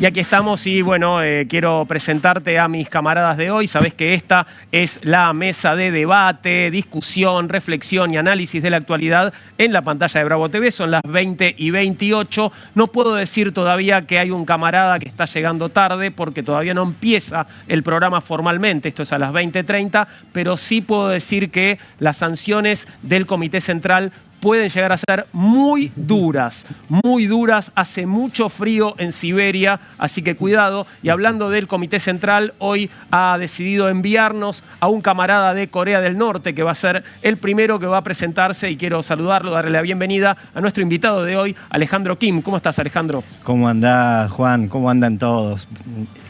Y aquí estamos y bueno, quiero presentarte a mis camaradas de hoy. Sabés que esta es la mesa de debate, discusión, reflexión y análisis de la actualidad en la pantalla de Bravo TV. Son las 20:28. No puedo decir todavía que hay un camarada que está llegando tarde porque todavía no empieza el programa formalmente. Esto es a las 20:30, pero sí puedo decir que las sanciones del Comité Central pueden llegar a ser muy duras, muy duras. Hace mucho frío en Siberia, así que cuidado. Y hablando del Comité Central, hoy ha decidido enviarnos a un camarada de Corea del Norte que va a ser el primero que va a presentarse, y quiero saludarlo, darle la bienvenida a nuestro invitado de hoy, Alejandro Kim. ¿Cómo estás, Alejandro? ¿Cómo andás, Juan? ¿Cómo andan todos?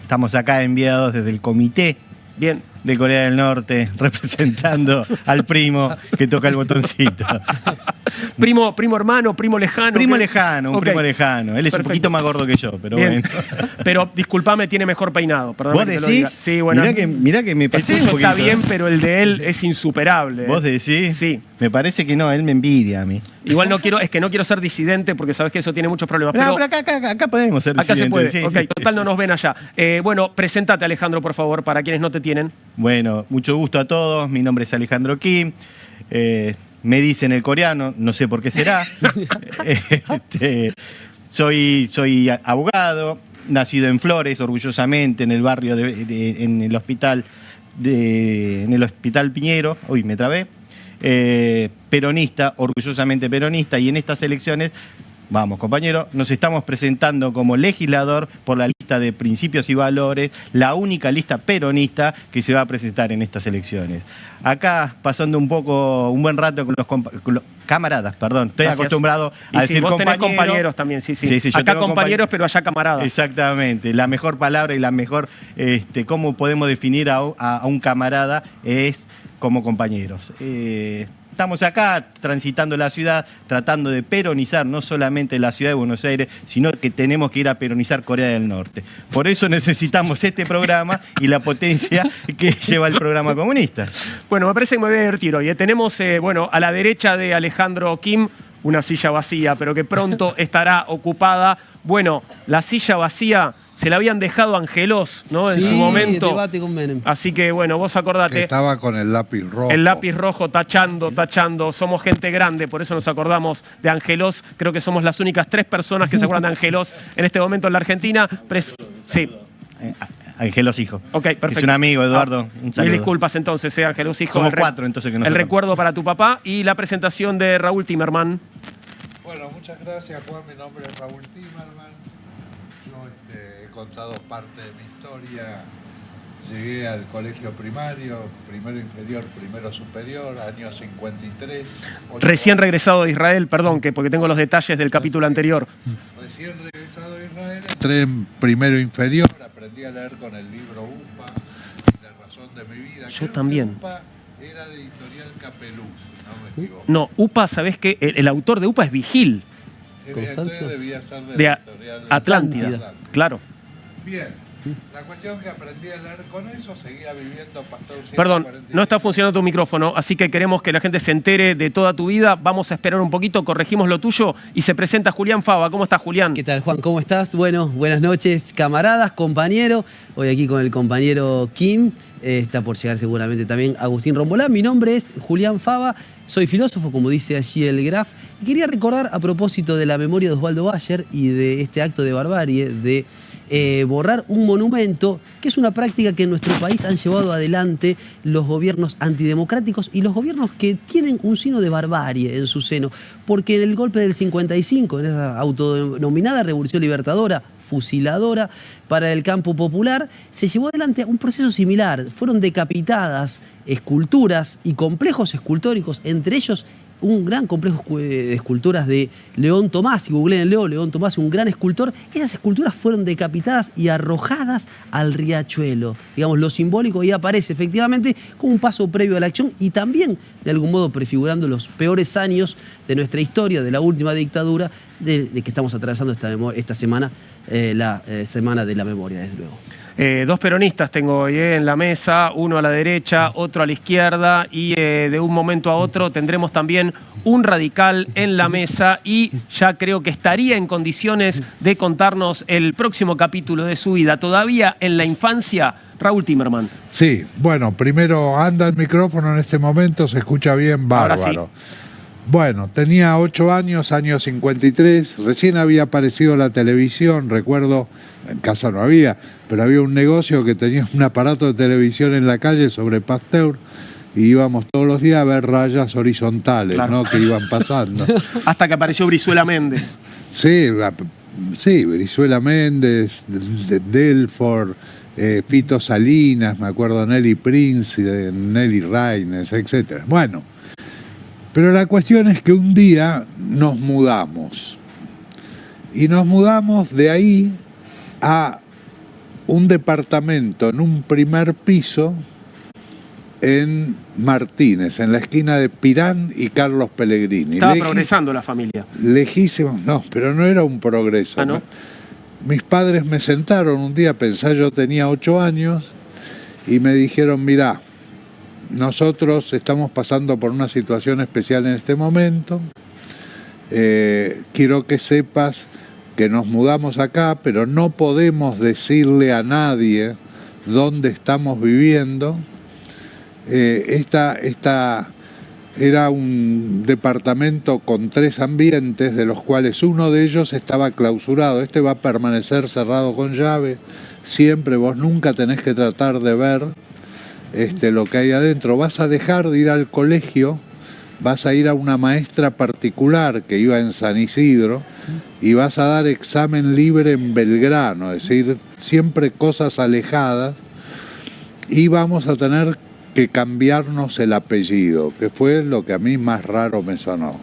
Estamos acá enviados desde el Comité Bien. de Corea del Norte, representando al primo que toca el botoncito. Primo hermano, primo lejano. Primo lejano, un Ok. primo lejano. Él es Perfecto. un poquito más gordo que yo, pero Bien. bueno. Pero disculpame, tiene mejor peinado. Perdóname ¿Vos que te lo decís? diga. Sí, bueno. Mirá que me El pasé un tuyo poquito. está bien, pero el de él es insuperable. ¿Vos decís? Sí. Me parece que no, él me envidia a mí. Igual no quiero ser disidente porque sabes que eso tiene muchos problemas. No, Pero pero acá podemos ser acá se puede. disidentes, Ok, sí. total no nos ven allá. Bueno, presentate, Alejandro, por favor, para quienes no te tienen. Bueno, mucho gusto a todos. Mi nombre es Alejandro Kim. Me dicen el coreano, no sé por qué será. Soy abogado, nacido en Flores, orgullosamente, en el barrio en el hospital Piñero. Uy, me trabé. Peronista, orgullosamente peronista, y en estas elecciones, vamos compañero, nos estamos presentando como legislador por la lista de principios y valores, la única lista peronista que se va a presentar en estas elecciones. Acá pasando un buen rato con los camaradas, perdón, estoy Gracias. acostumbrado a decir vos tenés compañero. compañeros también, sí. Sí, yo Acá tengo compañeros, pero allá camaradas. Exactamente, la mejor palabra y la mejor, cómo podemos definir a un camarada es como compañeros. Estamos acá transitando la ciudad, tratando de peronizar no solamente la ciudad de Buenos Aires, sino que tenemos que ir a peronizar Corea del Norte. Por eso necesitamos este programa y la potencia que lleva el programa comunista. Bueno, me parece que me voy a divertir hoy. Tenemos, a la derecha de Alejandro Kim, una silla vacía, pero que pronto estará ocupada. Bueno, la silla vacía se la habían dejado a Angelos, ¿no? En su momento. Debate con Menem. Así que, bueno, vos acordate. Estaba con el lápiz rojo. El lápiz rojo tachando. Somos gente grande, por eso nos acordamos de Angelos. Creo que somos las únicas 3 personas que se acuerdan de Angelos en este momento en la Argentina. Sí. Angelos hijo. Ok, perfecto. Es un amigo, Eduardo. Un saludo. Mil disculpas entonces, Angelos hijo. Somos 4 entonces que nos El sacamos. recuerdo para tu papá y la presentación de Raúl Timerman. Bueno, muchas gracias, Juan. Mi nombre es Raúl Timerman. Yo he contado parte de mi historia. Llegué al colegio primario, primero inferior, primero superior, año 53. Recién regresado de Israel, perdón, porque tengo los detalles del capítulo anterior. Recién regresado de Israel. Entré en primero inferior, aprendí a leer con el libro UPA, La razón de mi vida. Yo también. UPA era de editorial Capeluz, no me equivoco. No, UPA, ¿sabés qué? El autor de UPA es Vigil, Constancio. Entonces debía ser de de la editorial Atlántida. Claro. Bien. La cuestión que aprendí a leer con eso, seguía viviendo Pastor 145. Perdón, no está funcionando tu micrófono, así que queremos que la gente se entere de toda tu vida. Vamos a esperar un poquito, corregimos lo tuyo y se presenta Julián Fava. ¿Cómo estás, Julián? ¿Qué tal, Juan? ¿Cómo estás? Bueno, buenas noches, camaradas, compañeros. Hoy aquí con el compañero Kim. Está por llegar seguramente también Agustín Rombolá. Mi nombre es Julián Fava, soy filósofo, como dice allí el Graf. Y quería recordar, a propósito de la memoria de Osvaldo Bayer y de este acto de barbarie, de borrar un monumento, que es una práctica que en nuestro país han llevado adelante los gobiernos antidemocráticos y los gobiernos que tienen un signo de barbarie en su seno. Porque en el golpe del 55, en esa autodenominada Revolución Libertadora, fusiladora para el campo popular, se llevó adelante un proceso similar. Fueron decapitadas esculturas y complejos escultóricos, entre ellos un gran complejo de esculturas de León Tomás, y googleen León Tomás, un gran escultor. Esas esculturas fueron decapitadas y arrojadas al riachuelo. Digamos, lo simbólico ahí aparece efectivamente como un paso previo a la acción y también, de algún modo, prefigurando los peores años de nuestra historia, de la última dictadura, de que estamos atravesando esta semana, la Semana de la Memoria, desde luego. Dos peronistas tengo hoy en la mesa, uno a la derecha, otro a la izquierda, y de un momento a otro tendremos también un radical en la mesa, y ya creo que estaría en condiciones de contarnos el próximo capítulo de su vida. Todavía en la infancia, Raúl Timerman. Sí, bueno, primero anda el micrófono en este momento, se escucha bien, bárbaro. Ahora sí. Bueno, tenía 8 años, año 53, recién había aparecido la televisión, recuerdo, en casa no había, pero había un negocio que tenía un aparato de televisión en la calle sobre Pasteur, y íbamos todos los días a ver rayas horizontales, Claro. ¿no?, que iban pasando. Hasta que apareció Brizuela Méndez. Sí, Brizuela Méndez, Delford, Fito Salinas, me acuerdo, Nelly Prince, Nelly Raines, etc. Bueno, pero la cuestión es que un día nos mudamos. Y nos mudamos de ahí a un departamento en un primer piso en Martínez, en la esquina de Pirán y Carlos Pellegrini. Estaba progresando la familia. Lejísimo, no, pero no era un progreso. Ah, ¿no? Mis padres me sentaron un día, pensé, yo tenía 8 años, y me dijeron, mirá, nosotros estamos pasando por una situación especial en este momento, quiero que sepas que nos mudamos acá, pero no podemos decirle a nadie dónde estamos viviendo. Esta era un departamento con 3 ambientes, de los cuales uno de ellos estaba clausurado. Este va a permanecer cerrado con llave. Siempre, vos nunca tenés que tratar de ver lo que hay adentro. Vas a dejar de ir al colegio, vas a ir a una maestra particular que iba en San Isidro, y vas a dar examen libre en Belgrano, es decir, siempre cosas alejadas, y vamos a tener que cambiarnos el apellido, que fue lo que a mí más raro me sonó.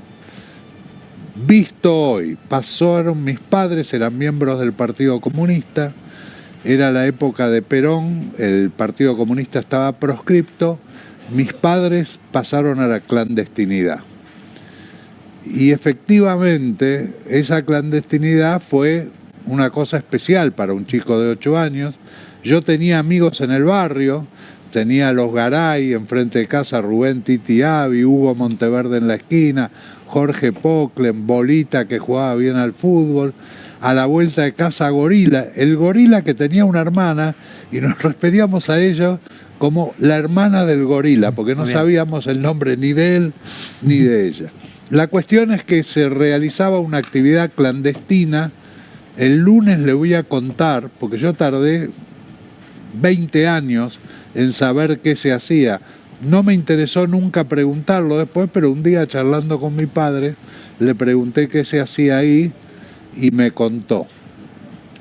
Visto hoy, pasaron mis padres, eran miembros del Partido Comunista, era la época de Perón, el Partido Comunista estaba proscripto, mis padres pasaron a la clandestinidad. Y efectivamente, esa clandestinidad fue una cosa especial para un chico de 8 años. Yo tenía amigos en el barrio, tenía a los Garay enfrente de casa, Rubén Titiabi, Hugo Monteverde en la esquina, Jorge Poclen, Bolita, que jugaba bien al fútbol, a la vuelta de casa Gorila, el Gorila que tenía una hermana, y nos referíamos a ellos como la hermana del Gorila, porque no sabíamos el nombre ni de él ni de ella. La cuestión es que se realizaba una actividad clandestina. El lunes le voy a contar, porque yo tardé 20 años en saber qué se hacía. No me interesó nunca preguntarlo después, pero un día charlando con mi padre, le pregunté qué se hacía ahí y me contó.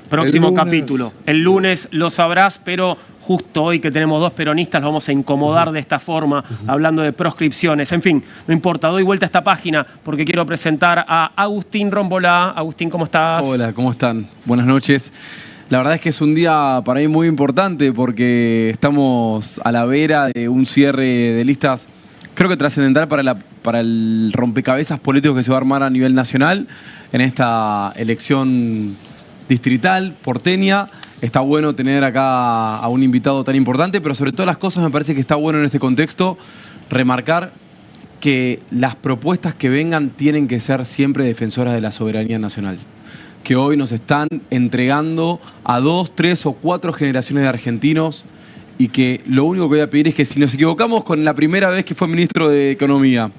Próximo El lunes- capítulo. El lunes lo sabrás, pero justo hoy que tenemos 2 peronistas los vamos a incomodar de esta forma, hablando de proscripciones. En fin, no importa, doy vuelta a esta página porque quiero presentar a Agustín Rombolá. Agustín, ¿cómo estás? Hola, ¿cómo están? Buenas noches. La verdad es que es un día para mí muy importante porque estamos a la vera de un cierre de listas, creo que trascendental para el rompecabezas político que se va a armar a nivel nacional en esta elección distrital, porteña. Está bueno tener acá a un invitado tan importante, pero sobre todas las cosas me parece que está bueno en este contexto remarcar que las propuestas que vengan tienen que ser siempre defensoras de la soberanía nacional, que hoy nos están entregando a 2, 3 o 4 generaciones de argentinos, y que lo único que voy a pedir es que si nos equivocamos con la primera vez que fue ministro de Economía,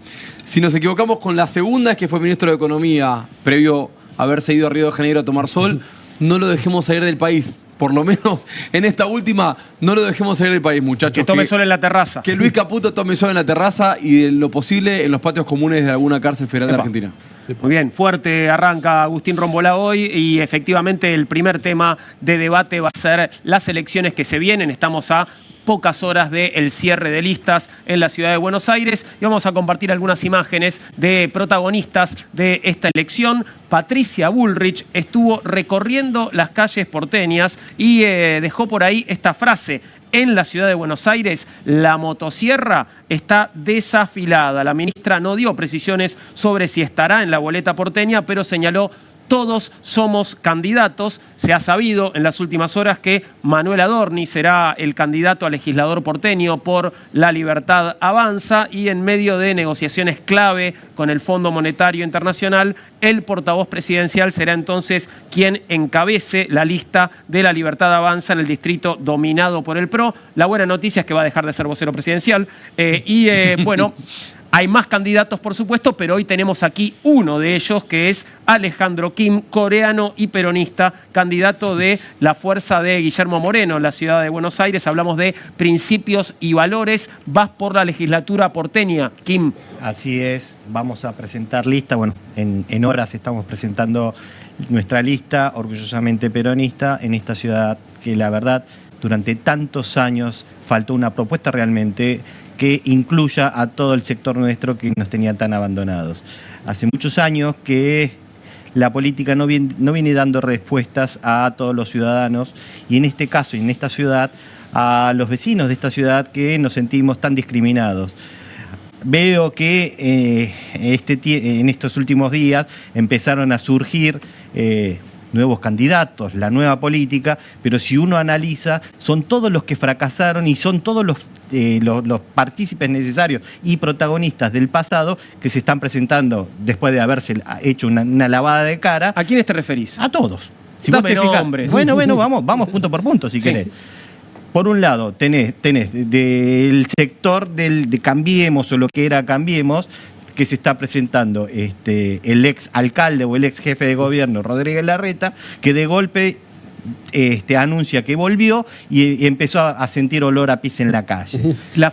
si nos equivocamos con la segunda vez que fue ministro de Economía, previo a haberse ido a Río de Janeiro a tomar sol, no lo dejemos salir del país. Por lo menos en esta última, no lo dejemos salir del país, muchachos. Que tome sol en la terraza. Que Luis Caputo tome sol en la terraza y de lo posible en los patios comunes de alguna cárcel federal de Argentina. Muy bien, fuerte arranca Agustín Rombolá hoy, y efectivamente el primer tema de debate va a ser las elecciones que se vienen. Estamos a pocas horas del cierre de listas en la ciudad de Buenos Aires y vamos a compartir algunas imágenes de protagonistas de esta elección. Patricia Bullrich estuvo recorriendo las calles porteñas y dejó por ahí esta frase: en la ciudad de Buenos Aires, la motosierra está desafilada. La ministra no dio precisiones sobre si estará en la boleta porteña, pero señaló todos somos candidatos. Se ha sabido en las últimas horas que Manuel Adorni será el candidato a legislador porteño por La Libertad Avanza, y en medio de negociaciones clave con el Fondo Monetario Internacional, el portavoz presidencial será entonces quien encabece la lista de La Libertad Avanza en el distrito dominado por el PRO. La buena noticia es que va a dejar de ser vocero presidencial. Bueno, hay más candidatos, por supuesto, pero hoy tenemos aquí uno de ellos, que es Alejandro Kim, coreano y peronista, candidato de la fuerza de Guillermo Moreno en la ciudad de Buenos Aires. Hablamos de principios y valores. Vas por la legislatura porteña, Kim. Así es, vamos a presentar lista. Bueno, en horas estamos presentando nuestra lista, orgullosamente peronista, en esta ciudad que la verdad durante tantos años faltó una propuesta realmente que incluya a todo el sector nuestro que nos tenía tan abandonados. Hace muchos años que la política no viene dando respuestas a todos los ciudadanos, y en este caso y en esta ciudad a los vecinos de esta ciudad que nos sentimos tan discriminados. Veo que en estos últimos días empezaron a surgir nuevos candidatos, la nueva política, pero si uno analiza, son todos los que fracasaron y son todos los partícipes necesarios y protagonistas del pasado que se están presentando después de haberse hecho una lavada de cara. ¿A quiénes te referís? A todos. Si Dame vos te fijas, nombres. bueno, vamos punto por punto si querés. Por un lado, tenés del sector de Cambiemos, o lo que era Cambiemos, que se está presentando el ex alcalde o el ex jefe de gobierno, Rodríguez Larreta, que de golpe anuncia que volvió y empezó a sentir olor a pis en la calle. La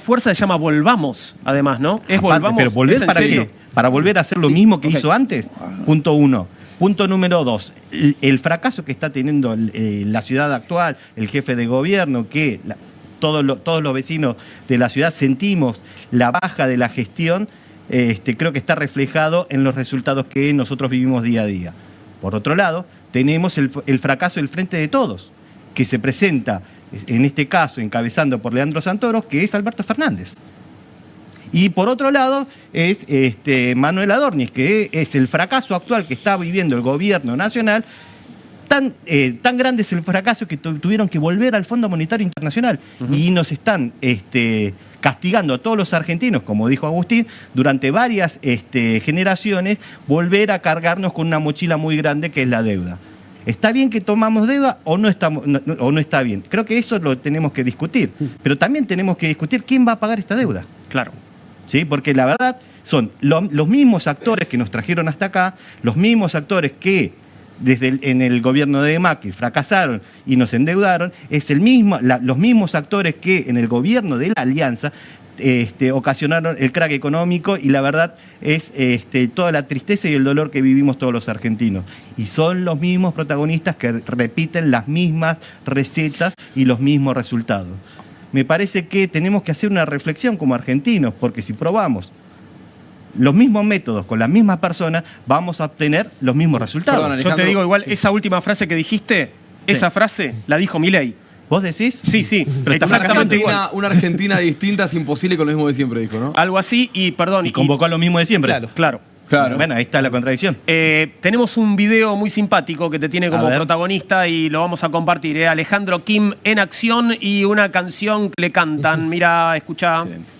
fuerza se llama Volvamos, además, ¿no? Es Aparte, Volvamos. ¿pero volver ¿Es en para serio? qué? ¿Para volver a hacer lo mismo que hizo antes? Punto 1. Punto número 2, el fracaso que está teniendo la ciudad actual, el jefe de gobierno, que todos los vecinos de la ciudad sentimos la baja de la gestión, creo que está reflejado en los resultados que nosotros vivimos día a día. Por otro lado, tenemos el fracaso del Frente de Todos, que se presenta, en este caso, encabezando por Leandro Santoro, que es Alberto Fernández. Y por otro lado es Manuel Adorni, que es el fracaso actual que está viviendo el gobierno nacional. Tan grande es el fracaso que tuvieron que volver al Fondo Monetario Internacional. Y nos están castigando a todos los argentinos, como dijo Agustín, durante varias generaciones, volver a cargarnos con una mochila muy grande que es la deuda. ¿Está bien que tomamos deuda o no está bien? Creo que eso lo tenemos que discutir. Pero también tenemos que discutir quién va a pagar esta deuda. Claro. ¿Sí? Porque la verdad son los mismos actores que nos trajeron hasta acá, los mismos actores que en el gobierno de Macri fracasaron y nos endeudaron, los mismos actores que en el gobierno de la Alianza ocasionaron el crack económico, y la verdad es toda la tristeza y el dolor que vivimos todos los argentinos. Y son los mismos protagonistas que repiten las mismas recetas y los mismos resultados. Me parece que tenemos que hacer una reflexión como argentinos, porque si probamos los mismos métodos con las mismas personas, vamos a obtener los mismos resultados. Perdón, Yo te digo igual, esa última frase que dijiste, esa frase la dijo Milei. ¿Vos decís? Sí, Pero está exactamente igual. Una Argentina distinta es imposible con lo mismo de siempre, dijo, ¿no? Algo así, y perdón. Y convocó a lo mismo de siempre. Claro. Bueno, ahí está la contradicción. Tenemos un video muy simpático que te tiene como protagonista y lo vamos a compartir. Alejandro Kim en acción y una canción que le cantan. Mira, escucha. Excelente.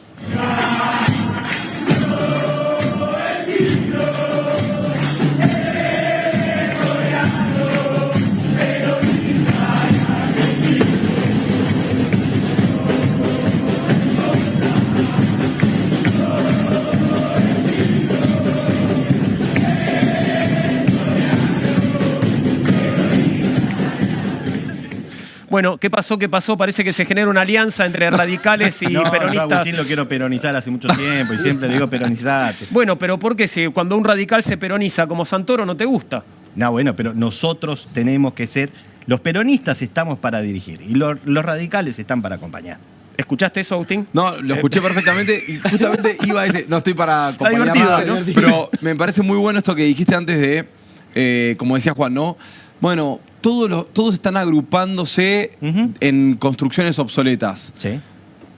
Bueno, ¿qué pasó? Parece que se genera una alianza entre radicales y peronistas. Yo a Agustín lo quiero peronizar hace mucho tiempo y siempre le digo peronizate. Bueno, pero ¿por qué si cuando un radical se peroniza como Santoro no te gusta? No, bueno, pero nosotros tenemos que ser... Los peronistas estamos para dirigir y los radicales están para acompañar. ¿Escuchaste eso, Agustín? No, lo escuché perfectamente y justamente iba a decir, no estoy para acompañar divertido, nada, ¿no? pero me parece muy bueno esto que dijiste antes de, como decía Juan, ¿no? Bueno, todos están agrupándose en construcciones obsoletas. Sí.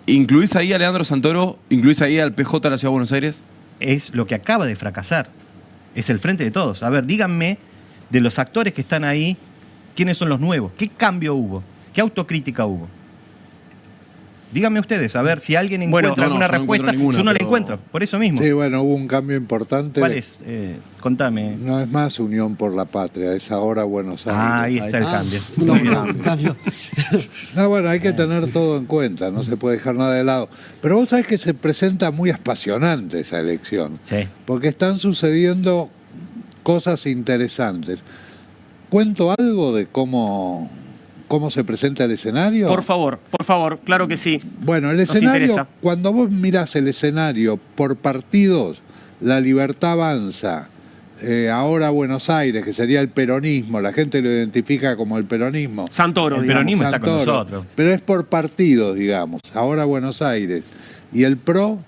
¿Incluís ahí a Leandro Santoro? ¿Incluís ahí al PJ de la Ciudad de Buenos Aires? Es lo que acaba de fracasar. es el Frente de Todos. A ver, díganme, de los actores que están ahí, ¿quiénes son los nuevos? ¿Qué cambio hubo? ¿Qué autocrítica hubo? Díganme ustedes, a ver si alguien encuentra alguna respuesta. Yo no la encuentro, por eso mismo. Sí, bueno, hubo un cambio importante. ¿Cuál es? Contame. No es más Unión por la Patria, es ahora Buenos Aires. Ahí está el cambio. No, Muy bien. cambio. No, bueno, hay que tener todo en cuenta, no se puede dejar nada de lado. Pero vos sabés que se presenta muy apasionante esa elección, Sí. porque están sucediendo cosas interesantes. ¿Cuento algo de cómo se presenta el escenario? Por favor, claro que sí. Bueno, el Nos escenario, interesa. cuando vos mirás el escenario por partidos, La Libertad Avanza, ahora Buenos Aires, que sería el peronismo, la gente lo identifica como el peronismo. Santoro, El digamos. peronismo está con Santoro, nosotros. pero es por partidos, digamos. Ahora Buenos Aires. Y el PRO,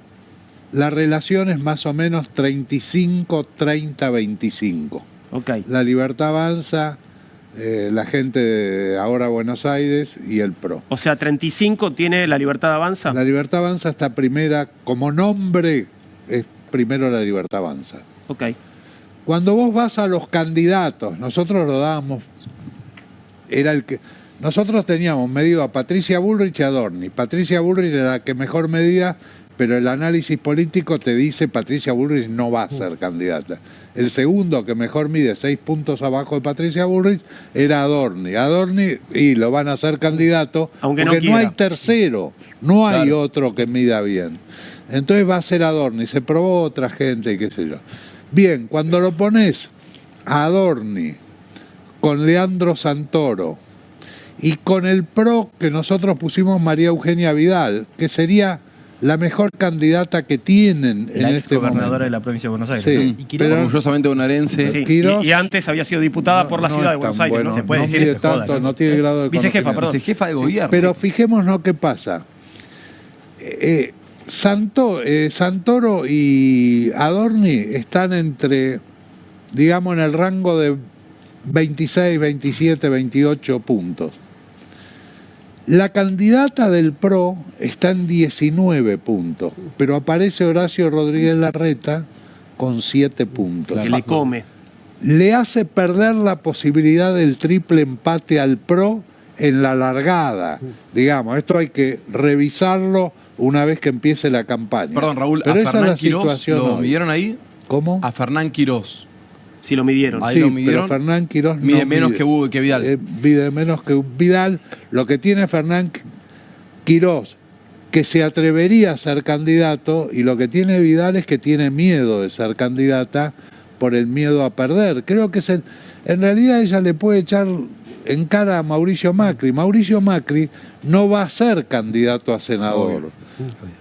la relación es más o menos 35-30-25. Ok. La Libertad Avanza, la gente de ahora Buenos Aires y el PRO. O sea, 35 tiene La Libertad Avanza. La Libertad Avanza está primera, como nombre, es primero La Libertad Avanza. Ok. Cuando vos vas a los candidatos, nosotros lo dábamos, nosotros teníamos medido a Patricia Bullrich y a Adorni. Patricia Bullrich era la que mejor medía, pero el análisis político te dice Patricia Bullrich no va a ser candidata. El segundo que mejor mide 6 puntos abajo de Patricia Bullrich era Adorni. Adorni, y lo van a hacer candidato, Aunque no porque no quiera. hay tercero, no hay Claro. otro que mida bien. Entonces va a ser Adorni, se probó otra gente y qué sé yo. Bien, cuando lo pones a Adorni con Leandro Santoro y con el PRO que nosotros pusimos María Eugenia Vidal, que sería la mejor candidata que tienen La en ex este gobernadora momento. de la provincia de Buenos Aires. Sí, Y Quirós. pero Orgullosamente bonaerense. Sí. Quirós- Y antes había sido diputada por la ciudad de es Buenos tan Aires, bueno, ¿no? Se puede no decir mide esto, joda, tanto, ¿no? no tiene grado de Vicejefa, conocimiento. perdón. Vicejefa de gobierno. Pero fijémonos qué pasa. Santoro y Adorni están entre, digamos, en el rango de 26, 27, 28 puntos. La candidata del PRO está en 19 puntos, pero aparece Horacio Rodríguez Larreta con 7 puntos. Que le come. Le hace perder la posibilidad del triple empate al PRO en la largada. Digamos, esto hay que revisarlo una vez que empiece la campaña. Perdón, Raúl, Pero a esa es Fernán la Quirós situación lo hoy. midieron ahí. ¿Cómo? A Fernán Quirós. Si lo midieron. Ahí Sí, lo midieron. pero Fernán Quirós Mide no menos que Vidal. mide menos que Vidal. Lo que tiene Fernán Quirós, que se atrevería a ser candidato, y lo que tiene Vidal es que tiene miedo de ser candidata por el miedo a perder. Creo que en realidad ella le puede echar en cara a Mauricio Macri. Mauricio Macri no va a ser candidato a senador,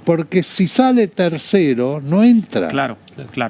porque si sale tercero no entra. Claro.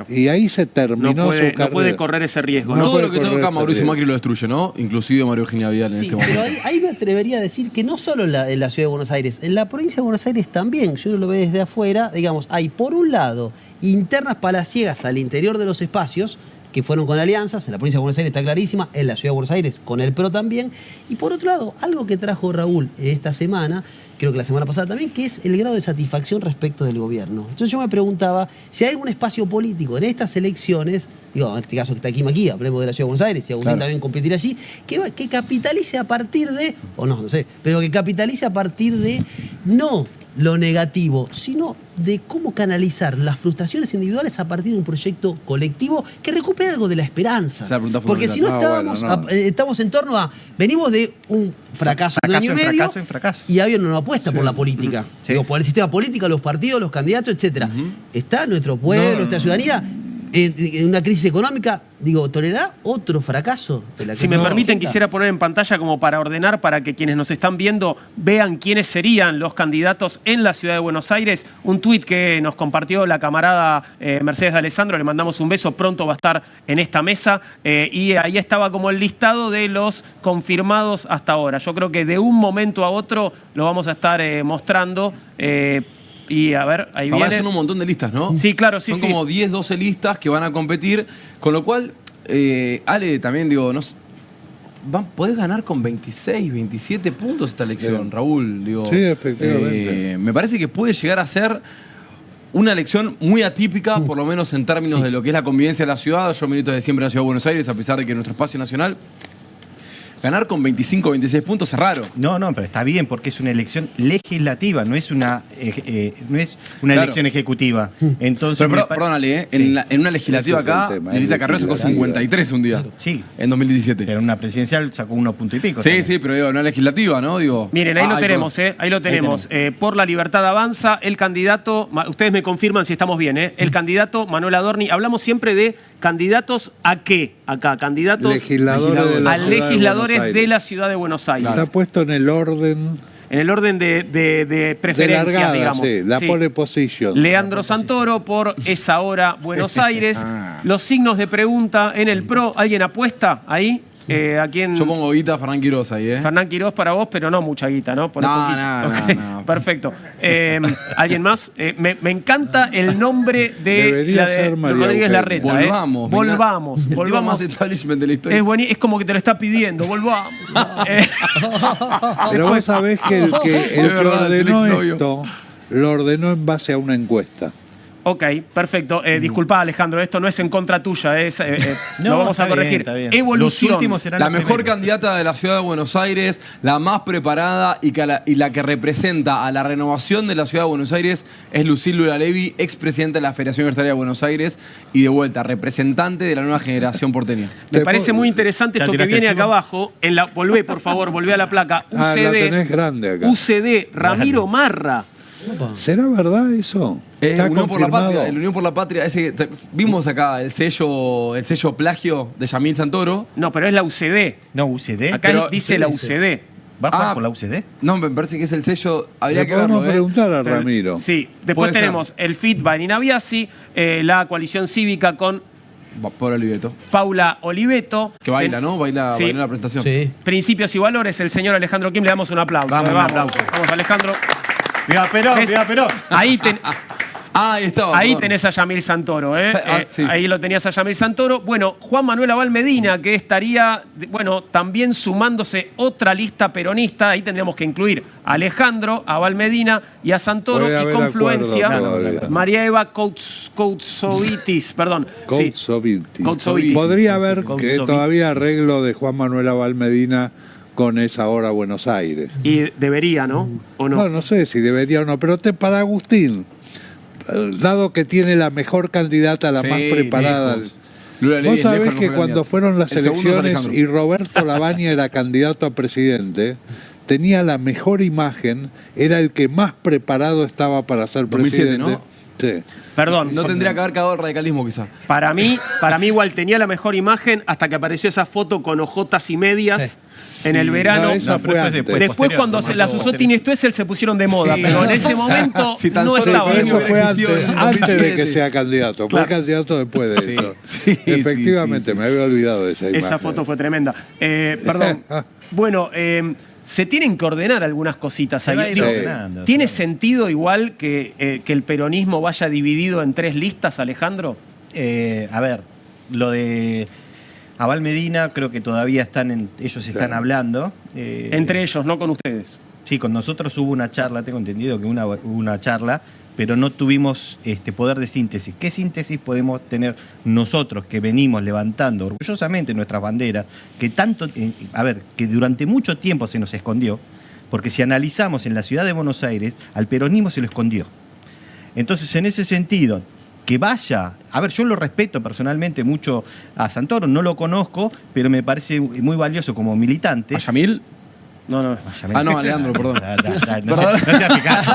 Y ahí se terminó No puede, su no carrera. puede correr ese riesgo, No ¿no? Todo lo que puede toca correr Mauricio ese Macri lo destruye, ¿no? Inclusive María Eugenia Vidal en Sí, este pero momento. ahí me atrevería a decir que no solo en la ciudad de Buenos Aires, en la provincia de Buenos Aires también, si uno lo ve desde afuera, digamos, hay por un lado internas palaciegas al interior de los espacios que fueron con alianzas, en la provincia de Buenos Aires está clarísima, en la ciudad de Buenos Aires con el PRO también, y por otro lado, algo que trajo Raúl esta semana, creo que la semana pasada también, que es el grado de satisfacción respecto del gobierno. Entonces yo me preguntaba si hay algún espacio político en estas elecciones, digo, en este caso que está aquí Maquía, hablemos de la ciudad de Buenos Aires, y Agustín Claro. también competir allí, que capitalice a partir de, o no sé, pero que capitalice a partir de no lo negativo, sino de cómo canalizar las frustraciones individuales a partir de un proyecto colectivo que recupere algo de la esperanza. Esa es la pregunta Porque si no, fundamental. estamos en torno a, venimos de un fracaso de un año y medio, fracaso en fracaso. y Avio no apuesta por la política, Sí. digo, por el sistema político, los partidos, los candidatos, etcétera. ¿Está nuestro pueblo, nuestra ciudadanía en una crisis económica? Digo, ¿tolerará otro fracaso de la Si me crisis permiten, económica? quisiera poner en pantalla como para ordenar, para que quienes nos están viendo vean quiénes serían los candidatos en la ciudad de Buenos Aires. Un tuit que nos compartió la camarada Mercedes de Alessandro, le mandamos un beso, pronto va a estar en esta mesa. Y ahí estaba como el listado de los confirmados hasta ahora. Yo creo que de un momento a otro lo vamos a estar mostrando. Y a ver, ahí Ahora viene. son un montón de listas, ¿no? Sí, claro, sí, Son sí. como 10, 12 listas que van a competir, con lo cual, Ale, también digo, podés ganar con 26, 27 puntos esta elección, Sí. Raúl. Digo, Sí, efectivamente. me parece que puede llegar a ser una elección muy atípica, por lo menos en términos de lo que es la convivencia de la ciudad. Yo milito desde siempre en la Ciudad de Buenos Aires, a pesar de que nuestro espacio nacional. Ganar con 25 o 26 puntos es raro. No, pero está bien porque es una elección legislativa, no es una Claro. elección ejecutiva. Entonces, Perdón, Ale, Sí. en una legislativa Ese es el acá, tema, Lilita es Carrió sacó legislativa. 53 un día. Sí. En 2017. Pero en una presidencial sacó 1 punto y pico. Sí, también. sí, pero digo, en una legislativa, ¿no? Digo, Miren, ahí lo ay, tenemos, perdón. ahí lo tenemos. Por la Libertad Avanza, el candidato, ustedes me confirman si estamos bien, el candidato Manuel Adorni. Hablamos siempre de candidatos a qué acá, candidatos Legisladores de la a ciudad de legisladores Buenos de Aires. la ciudad de Buenos Aires. Está puesto en el orden En el orden de preferencias, de largada, digamos. sí, la pole position. Leandro Santoro por Es Ahora Buenos Aires. Los signos de pregunta en el PRO. ¿Alguien apuesta ahí? ¿A quién? Yo pongo guita a Fernán Quiroz ahí, ¿eh? Fernán Quiroz para vos, pero no mucha guita, ¿no? Poné No, poquito. no. Perfecto. ¿Alguien más? Me encanta el nombre de Debería la de ser María Rodríguez Eugenia. Larreta. Volvamos. Volvamos. El tipo Volvamos. más establishment de la historia. Es como que te lo está pidiendo. Volvamos. Pero vos sabés que el que Es verdad, ordenó es el exnovio. esto lo ordenó en base a una encuesta. Ok, perfecto. Disculpa, Alejandro, esto no es en contra tuya, lo vamos a está corregir. bien, está bien. Evolución. Los últimos serán La los mejor primeros. candidata de la ciudad de Buenos Aires, la más preparada y la que representa a la renovación de la ciudad de Buenos Aires es Lucía Lula Levy, expresidenta de la Federación Universitaria de Buenos Aires y de vuelta, representante de la nueva generación porteña. Me Te parece puedo- muy interesante ¿Ya esto que tiraste viene el acá chivo? abajo. Volvé, por favor, volvé a la placa. Ah, la tenés grande acá. UCD, Ramiro Marra. ¿Será verdad eso? ¿Está Unión por la confirmado? Patria, el Unión por la Patria, vimos acá el sello plagio de Yamil Santoro. No, pero es la UCD. No, UCD. Acá Pero- dice la UCD. ¿Va a jugar Ah. por la UCD? No, me parece que es el sello, habría Le que podemos verlo, ¿eh? preguntar a Pero- Ramiro. Sí. Después Puede ser. tenemos el FIT Vanina Biasi, la coalición cívica con Por Oliveto. Paula Oliveto. Que baila, ¿no? Baila Sí. en la presentación. Sí. Principios y valores, el señor Alejandro Kim. Le damos un aplauso. Vamos, un aplauso. Vamos, Alejandro. ¡Viva Perón! ¿Ves? ¡Viva Perón! Ahí, Ah, ahí estaba. ahí perdón. tenés a Yamil Santoro, ¿eh? Sí. Ahí lo tenías a Yamil Santoro. Bueno, Juan Manuel Abal Medina, que estaría, bueno, también sumándose otra lista peronista. Ahí tendríamos que incluir a Alejandro, a Abal Medina y a Santoro. Puede Y haber confluencia, acuerdo todavía. María Eva Koutsovitis, perdón. Sí. Koutsovitis. Koutsovitis. Podría haber que Koutsovitis. todavía arreglo de Juan Manuel Abal Medina con esa hora Buenos Aires. Y debería, ¿no? ¿O no? No sé si debería o no, pero para Agustín, dado que tiene la mejor candidata, la Sí, más preparada. lejos. Lula Levy Vos es lejos sabés el que mejor cuando candidato. fueron las El segundo es elecciones Alejandro. y Roberto Labaña era candidato a presidente, tenía la mejor imagen, era el que más preparado estaba para ser 2007, presidente. ¿no? Sí. Perdón. No tendría que haber cagado el radicalismo, quizá. Para mí igual tenía la mejor imagen hasta que apareció esa foto con ojotas y medias en el verano. No, esa No, pero fue fue antes. después. Después posterior, cuando no, se las usó posterior. Tini Stoessel se pusieron de moda, Sí. pero en ese momento Si tan no solo Sí, estaba. pero eso hubiera fue existido en el antes de que 2007. sea candidato. Claro. Fue candidato después de Sí, eso. sí, Efectivamente, sí. me había olvidado de esa imagen. Esa foto fue tremenda. Perdón. Bueno, se tienen que ordenar algunas cositas Se ahí. va a ir Digo, ordenando. ¿tiene sentido igual que el peronismo vaya dividido en 3 listas, Alejandro? A ver, lo de Abal Medina, creo que todavía ellos están hablando. Entre ellos, no con ustedes. Sí, con nosotros hubo una charla, tengo entendido que hubo una charla, pero no tuvimos poder de síntesis. ¿Qué síntesis podemos tener nosotros que venimos levantando orgullosamente nuestras banderas, que tanto, que durante mucho tiempo se nos escondió? Porque si analizamos en la ciudad de Buenos Aires, al peronismo se lo escondió. Entonces, en ese sentido, que vaya, yo lo respeto personalmente mucho a Santoro, no lo conozco, pero me parece muy valioso como militante. ¿A Yamil? No. Ah, no, Alejandro, perdón. No sea picante.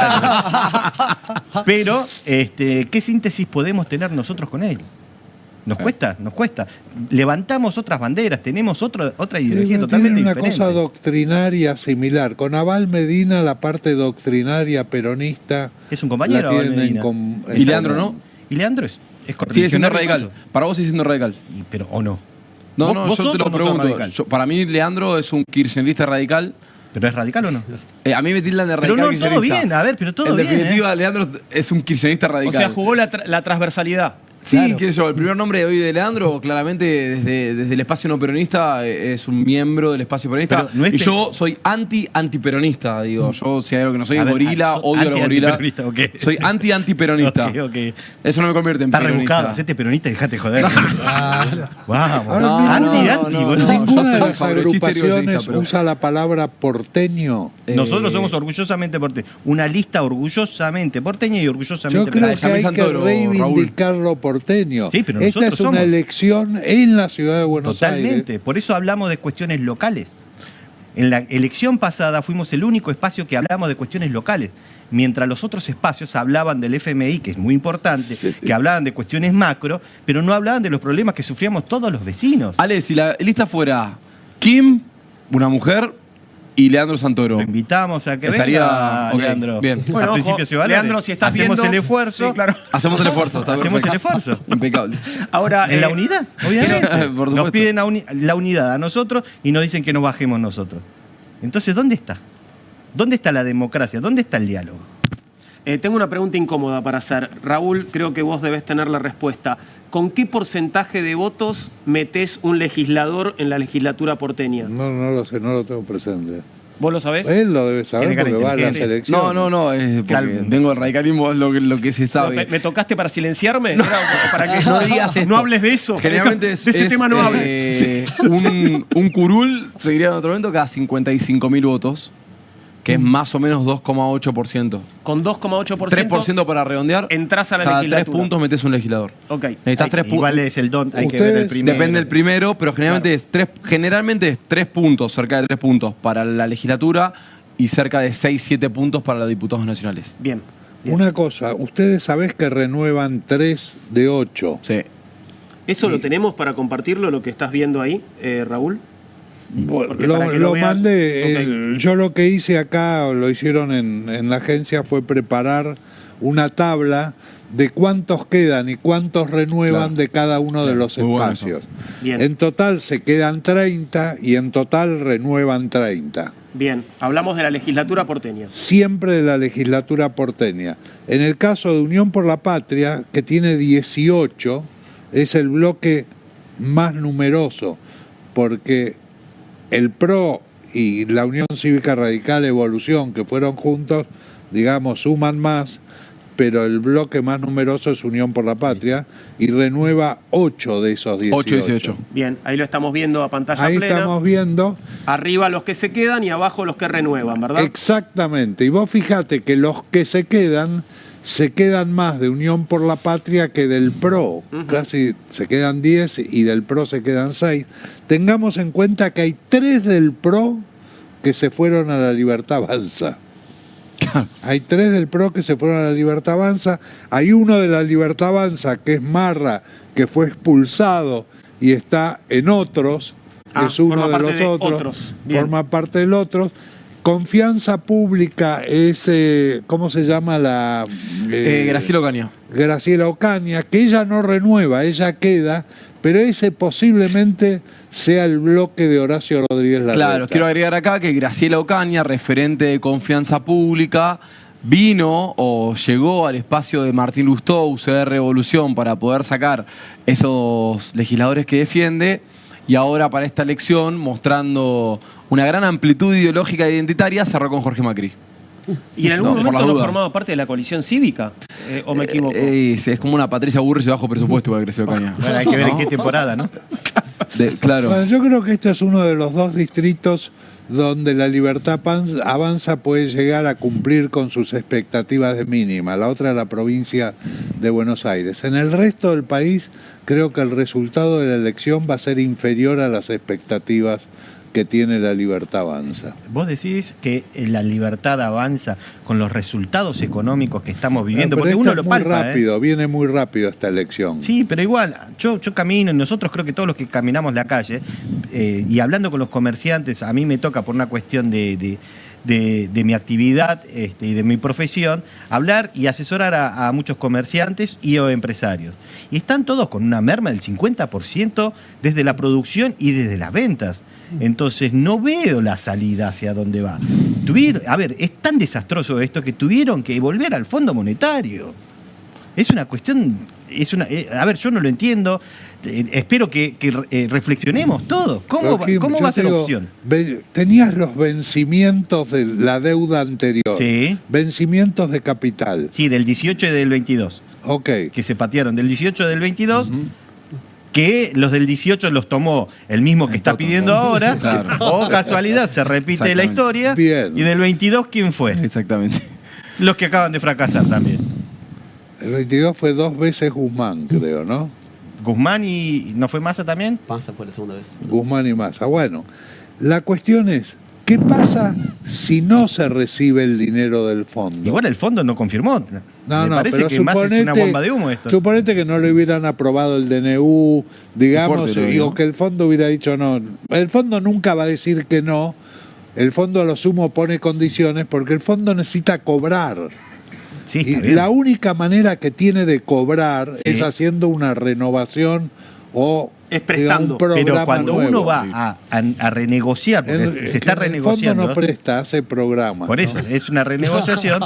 Pero, ¿qué síntesis podemos tener nosotros con él? Nos cuesta. Levantamos otras banderas, tenemos otra ideología Tiene totalmente una diferente. cosa doctrinaria similar. Con Abal Medina, la parte doctrinaria peronista. Es un compañero, la Abal tienen Medina. Y Leandro, ¿no? Y Leandro es Sigue siendo correligionario radical. incluso. Para vos sigue siendo radical. Pero, ¿o no? No, ¿Vos- no, vos yo sos te o lo no sos pregunto. radical? Para mí, Leandro es un kirchnerista radical. ¿Pero es radical o no? A mí me tildan de Pero radical no, todo kirchnerista. bien, pero todo en bien. definitiva, Leandro es un kirchnerista O radical. sea, jugó la transversalidad. Sí, Claro. qué sé yo, el primer nombre de hoy de Leandro, claramente desde el espacio no peronista, es un miembro del espacio peronista. Pero no es y yo soy antiperonista, digo. Yo, si hay algo que no soy, A es ver, gorila, ¿sos odio a los gorilas. antiperonista o qué? Soy antiperonista. Ok. Eso no me convierte en Está peronista. rebuscado, hacete peronista y dejate joder. Vamos. Ahora Anti, no, boludo. no, Ninguna yo de soy las favorechista y orgullista, agrupaciones pero- usa la palabra porteño. Nosotros somos orgullosamente porteños. Una lista orgullosamente porteña y orgullosamente Yo creo la de que Yamil hay Santoro, que reivindicar lo porteño. Sí, pero Esta nosotros es una somos. elección en la ciudad de Buenos Aires. Totalmente. Por eso hablamos de cuestiones locales. En la elección pasada fuimos el único espacio que hablamos de cuestiones locales, mientras los otros espacios hablaban del FMI, que es muy importante, que hablaban de cuestiones macro, pero no hablaban de los problemas que sufríamos todos los vecinos. Ale, si la lista fuera Kim, una mujer, y Leandro Santoro. Lo invitamos a que Estaría- venga, ok, Leandro. bien. Bueno, A principio ojo, se vale. Leandro, si estás Hacemos viendo- el esfuerzo. Sí, claro. Hacemos el esfuerzo. Está Hacemos el perfecto. esfuerzo. Impecable. Ahora, En la unidad, obviamente. Por Nos supuesto. piden la unidad a nosotros y nos dicen que nos bajemos nosotros. Entonces, ¿dónde está? ¿Dónde está la democracia? ¿Dónde está el diálogo? tengo una pregunta incómoda para hacer. Raúl, creo que vos debés tener la respuesta. ¿Con qué porcentaje de votos metés un legislador en la legislatura porteña? No lo sé, no lo tengo presente. ¿Vos lo sabés? Él lo debe saber Tiene cara porque va a las inteligente. elecciones. No, es porque Calvo. vengo del radicalismo, es lo que se ¿Me, sabe. me tocaste para silenciarme? Para que No digas esto. no hables de eso. Generalmente de ese tema no hables. un curul se diría en otro momento cada 55.000 votos, que es más o menos 2,8%. Con 2,8%. 3% para redondear. Entrás a la cada legislatura. 3 puntos metes un legislador. Ok. Necesitas 3 Igual puntos. es el don, hay que Ustedes- ver el primero. Depende del primero, pero generalmente es 3 puntos, cerca de 3 puntos para la legislatura y cerca de 6-7 puntos para los diputados nacionales. Bien. Una cosa, ustedes sabés que renuevan 3 de 8. Sí. ¿Eso lo tenemos para compartirlo, lo que estás viendo ahí, Raúl? Porque para que Lo lo veas- mandé. Yo lo que hice acá, lo hicieron en la agencia, fue preparar una tabla de cuántos quedan y cuántos renuevan Claro. de cada uno de los Muy bueno eso. espacios. Bien. En total se quedan 30 y en total renuevan 30. Bien. Hablamos de la legislatura porteña. Siempre de la legislatura porteña. En el caso de Unión por la Patria, que tiene 18, es el bloque más numeroso, porque el PRO y la Unión Cívica Radical Evolución, que fueron juntos, digamos, suman más, pero el bloque más numeroso es Unión por la Patria y renueva 8 de esos 18. 8 y 18. Bien. Ahí lo estamos viendo a pantalla Ahí plena. estamos viendo. Arriba los que se quedan y abajo los que renuevan, ¿verdad? Exactamente. Y vos fíjate que los que se quedan más de Unión por la Patria que del PRO. Casi se quedan 10 y del PRO se quedan 6. Tengamos en cuenta que hay 3 del PRO que se fueron a la Libertad Avanza. Hay 3 del PRO que se fueron a la Libertad Avanza. Hay uno de la Libertad Avanza que es Marra, que fue expulsado y está en otros. Es uno forma de parte los de otros. otros. Bien. Forma parte del otro. Confianza Pública es, ¿cómo se llama la? Graciela Ocaña. Graciela Ocaña, que ella no renueva, ella queda, pero ese posiblemente sea el bloque de Horacio Rodríguez Larreta. Claro, quiero agregar acá que Graciela Ocaña, referente de Confianza Pública, vino o llegó al espacio de Martín Lustó, UCR Revolución, para poder sacar esos legisladores que defiende. Y ahora para esta elección, mostrando una gran amplitud ideológica e identitaria, cerró con Jorge Macri. ¿Y en algún No, por momento las no dudas. formaba parte de la coalición cívica? ¿O me equivoco? Es como una Patricia Burrich de bajo presupuesto igual Graciela Ocaña. Bueno, hay que ver en ¿No? qué temporada, ¿no? Claro. Bueno, yo creo que este es uno de los 2 distritos donde la Libertad Avanza puede llegar a cumplir con sus expectativas de mínima. La otra es la provincia de Buenos Aires. En el resto del país creo que el resultado de la elección va a ser inferior a las expectativas que tiene la Libertad Avanza. Vos decís que la libertad avanza con los resultados económicos que estamos viviendo, porque Pero uno esto lo es muy palpa, rápido, viene muy rápido esta elección. Sí, pero igual, yo camino, y nosotros creo que todos los que caminamos la calle, y hablando con los comerciantes, a mí me toca por una cuestión de mi actividad y de mi profesión, hablar y asesorar a muchos comerciantes y o empresarios. Y están todos con una merma del 50% desde la producción y desde las ventas. Entonces no veo la salida hacia dónde va. A ver, es tan desastroso esto que tuvieron que volver al Fondo Monetario. Es una cuestión a ver, yo no lo entiendo. Espero que reflexionemos todos. ¿Cómo Kim, va a ser opción? Tenías los vencimientos de la deuda anterior. Sí. Vencimientos de capital. Sí, del 18 y del 22. Ok. Que se patearon del 18 y del 22. Que los del 18 los tomó el mismo que está pidiendo ahora. Claro. O casualidad, se repite la historia. Bien. Y del 22, ¿quién fue? Exactamente. Los que acaban de fracasar también. El 22 fue 2 veces Guzmán, creo, ¿no? Guzmán y... ¿No fue Massa también? Massa fue la segunda vez. Guzmán y Massa. Bueno, la cuestión es, ¿qué pasa si no se recibe el dinero del fondo? Igual el fondo no confirmó. No, Me parece pero que Massa es una bomba de humo esto. Suponete que no le hubieran aprobado el DNU, digamos, Fuerte, o que el fondo hubiera dicho no. El fondo nunca va a decir que no. El fondo a lo sumo pone condiciones porque el fondo necesita cobrar. Sí, Y está bien. la única manera que tiene de cobrar Sí. es haciendo una renovación o Es prestando. un programa Pero cuando nuevo. uno va a renegociar, porque se está El renegociando. fondo no presta, hace programas. Por ¿no? eso, es una renegociación.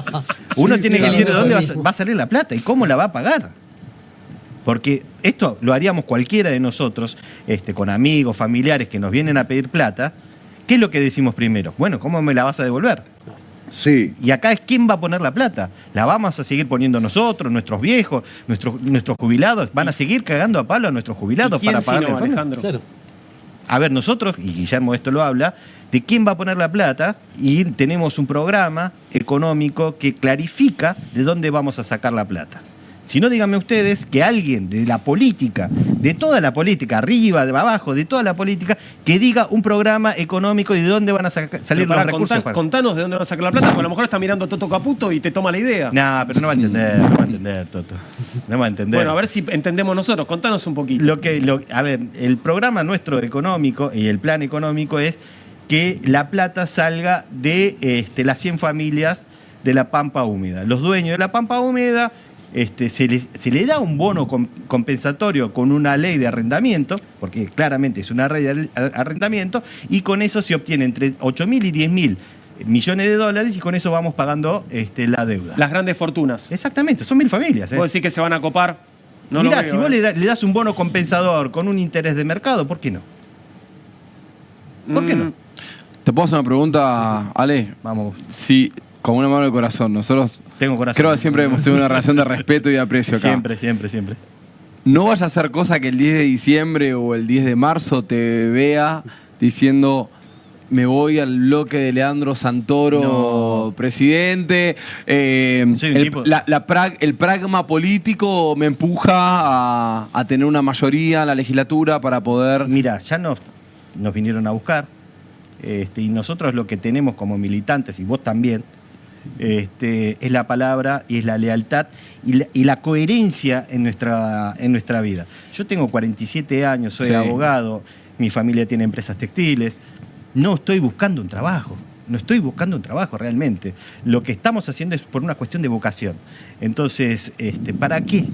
Uno Sí, tiene sí, que decir de claro. dónde va a salir la plata y cómo la va a pagar. Porque esto lo haríamos cualquiera de nosotros, con amigos, familiares que nos vienen a pedir plata. ¿Qué es lo que decimos primero? Bueno, ¿cómo me la vas a devolver? Sí. Y acá es quién va a poner la plata. La vamos a seguir poniendo nosotros, nuestros viejos, nuestros jubilados. Van a seguir cagando a palo a nuestros jubilados ¿Quién para si pagarle no, el fondo. Alejandro? Claro. A ver, nosotros, y Guillermo esto lo habla, de quién va a poner la plata y tenemos un programa económico que clarifica de dónde vamos a sacar la plata. Si no, díganme ustedes que alguien de la política, de toda la política, arriba, de abajo, de toda la política, que diga un programa económico y de dónde van a salir Pero los pará, recursos. contanos de dónde van a sacar la plata, porque a lo mejor está mirando Toto Caputo y te toma la idea. No, pero no va a entender, Toto. No va a entender. Bueno, a ver si entendemos nosotros. Contanos un poquito. A ver, el programa nuestro económico y el plan económico es que la plata salga de las 100 familias de la Pampa Húmeda. Los dueños de la Pampa Húmeda se le da un bono compensatorio con una ley de arrendamiento, porque claramente es una ley de arrendamiento, y con eso se obtiene entre 8.000 y 10.000 millones de dólares y con eso vamos pagando la deuda. Las grandes fortunas. Exactamente, son 1.000 familias. ¿Vos decís que se van a copar? No lo Mirá, veo, si vos le das un bono compensador con un interés de mercado, ¿por qué no? ¿Por qué no? ¿Te puedo hacer una pregunta, Ale? Vamos, Sí, con una mano de corazón. Nosotros tengo corazón. creo que siempre hemos tenido una relación de respeto y de aprecio acá. Siempre. No vaya a hacer cosa que el 10 de diciembre o el 10 de marzo te vea diciendo me voy al bloque de Leandro Santoro, No. presidente. Soy un tipo- El pragma político me empuja a tener una mayoría en la legislatura para poder... Mira, ya nos vinieron a buscar y nosotros lo que tenemos como militantes, y vos también, es la palabra y es la lealtad y la coherencia en nuestra vida. Yo tengo 47 años, soy Sí. abogado, mi familia tiene empresas textiles. No estoy buscando un trabajo. No estoy buscando un trabajo realmente. Lo que estamos haciendo es por una cuestión de vocación. Entonces, ¿para qué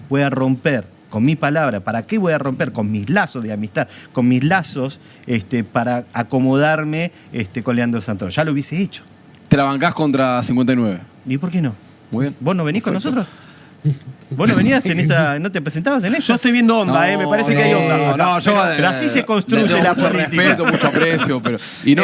voy a romper con mi palabra? ¿Para qué voy a romper con mis lazos de amistad? Con mis lazos para acomodarme con Leandro Santoro. Ya lo hubiese hecho. Te la bancás contra 59. ¿Y por qué no? Muy bien. ¿Vos no venís con Perfecto. nosotros? ¿Vos no venías no te presentabas en esto? Yo estoy viendo onda, me parece que hay onda. pero así se construye la mucho política. respeto, mucho aprecio. Y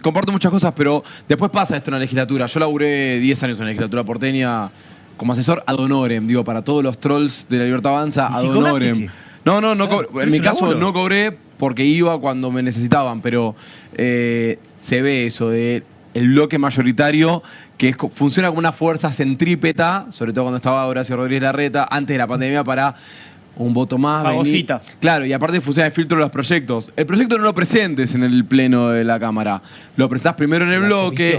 comparto muchas cosas, pero después pasa esto en la legislatura. Yo laburé 10 años en la legislatura porteña como asesor ad honorem, digo, para todos los trolls de la Libertad Avanza, ¿Y ad si cobraste honorem. qué? No cobré. pero En es mi un caso laburo. no cobré porque iba cuando me necesitaban, pero se ve eso de el bloque mayoritario que funciona como una fuerza centrípeta, sobre todo cuando estaba Horacio Rodríguez Larreta, antes de la pandemia, para un voto más. Fagocita. Claro, y aparte funciona de filtro de los proyectos. El proyecto no lo presentes en el pleno de la Cámara. Lo presentás primero en el bloque.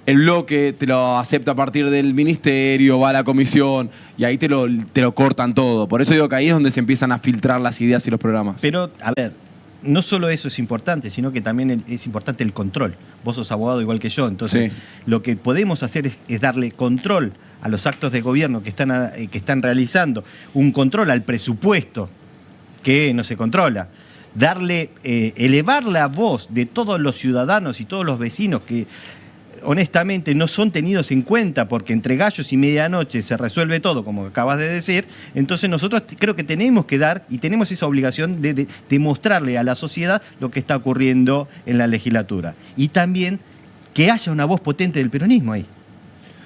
El bloque te lo acepta a partir del ministerio, va a la comisión y ahí te lo cortan todo. Por eso digo que ahí es donde se empiezan a filtrar las ideas y los programas. Pero, a ver, no solo eso es importante, sino que también es importante el control. Vos sos abogado igual que yo, entonces Sí. lo que podemos hacer es darle control a los actos de gobierno que están realizando, un control al presupuesto que no se controla, elevar la voz de todos los ciudadanos y todos los vecinos que honestamente no son tenidos en cuenta porque entre gallos y medianoche se resuelve todo, como acabas de decir. Entonces nosotros creo que tenemos que dar y tenemos esa obligación de mostrarle a la sociedad lo que está ocurriendo en la legislatura. Y también que haya una voz potente del peronismo ahí.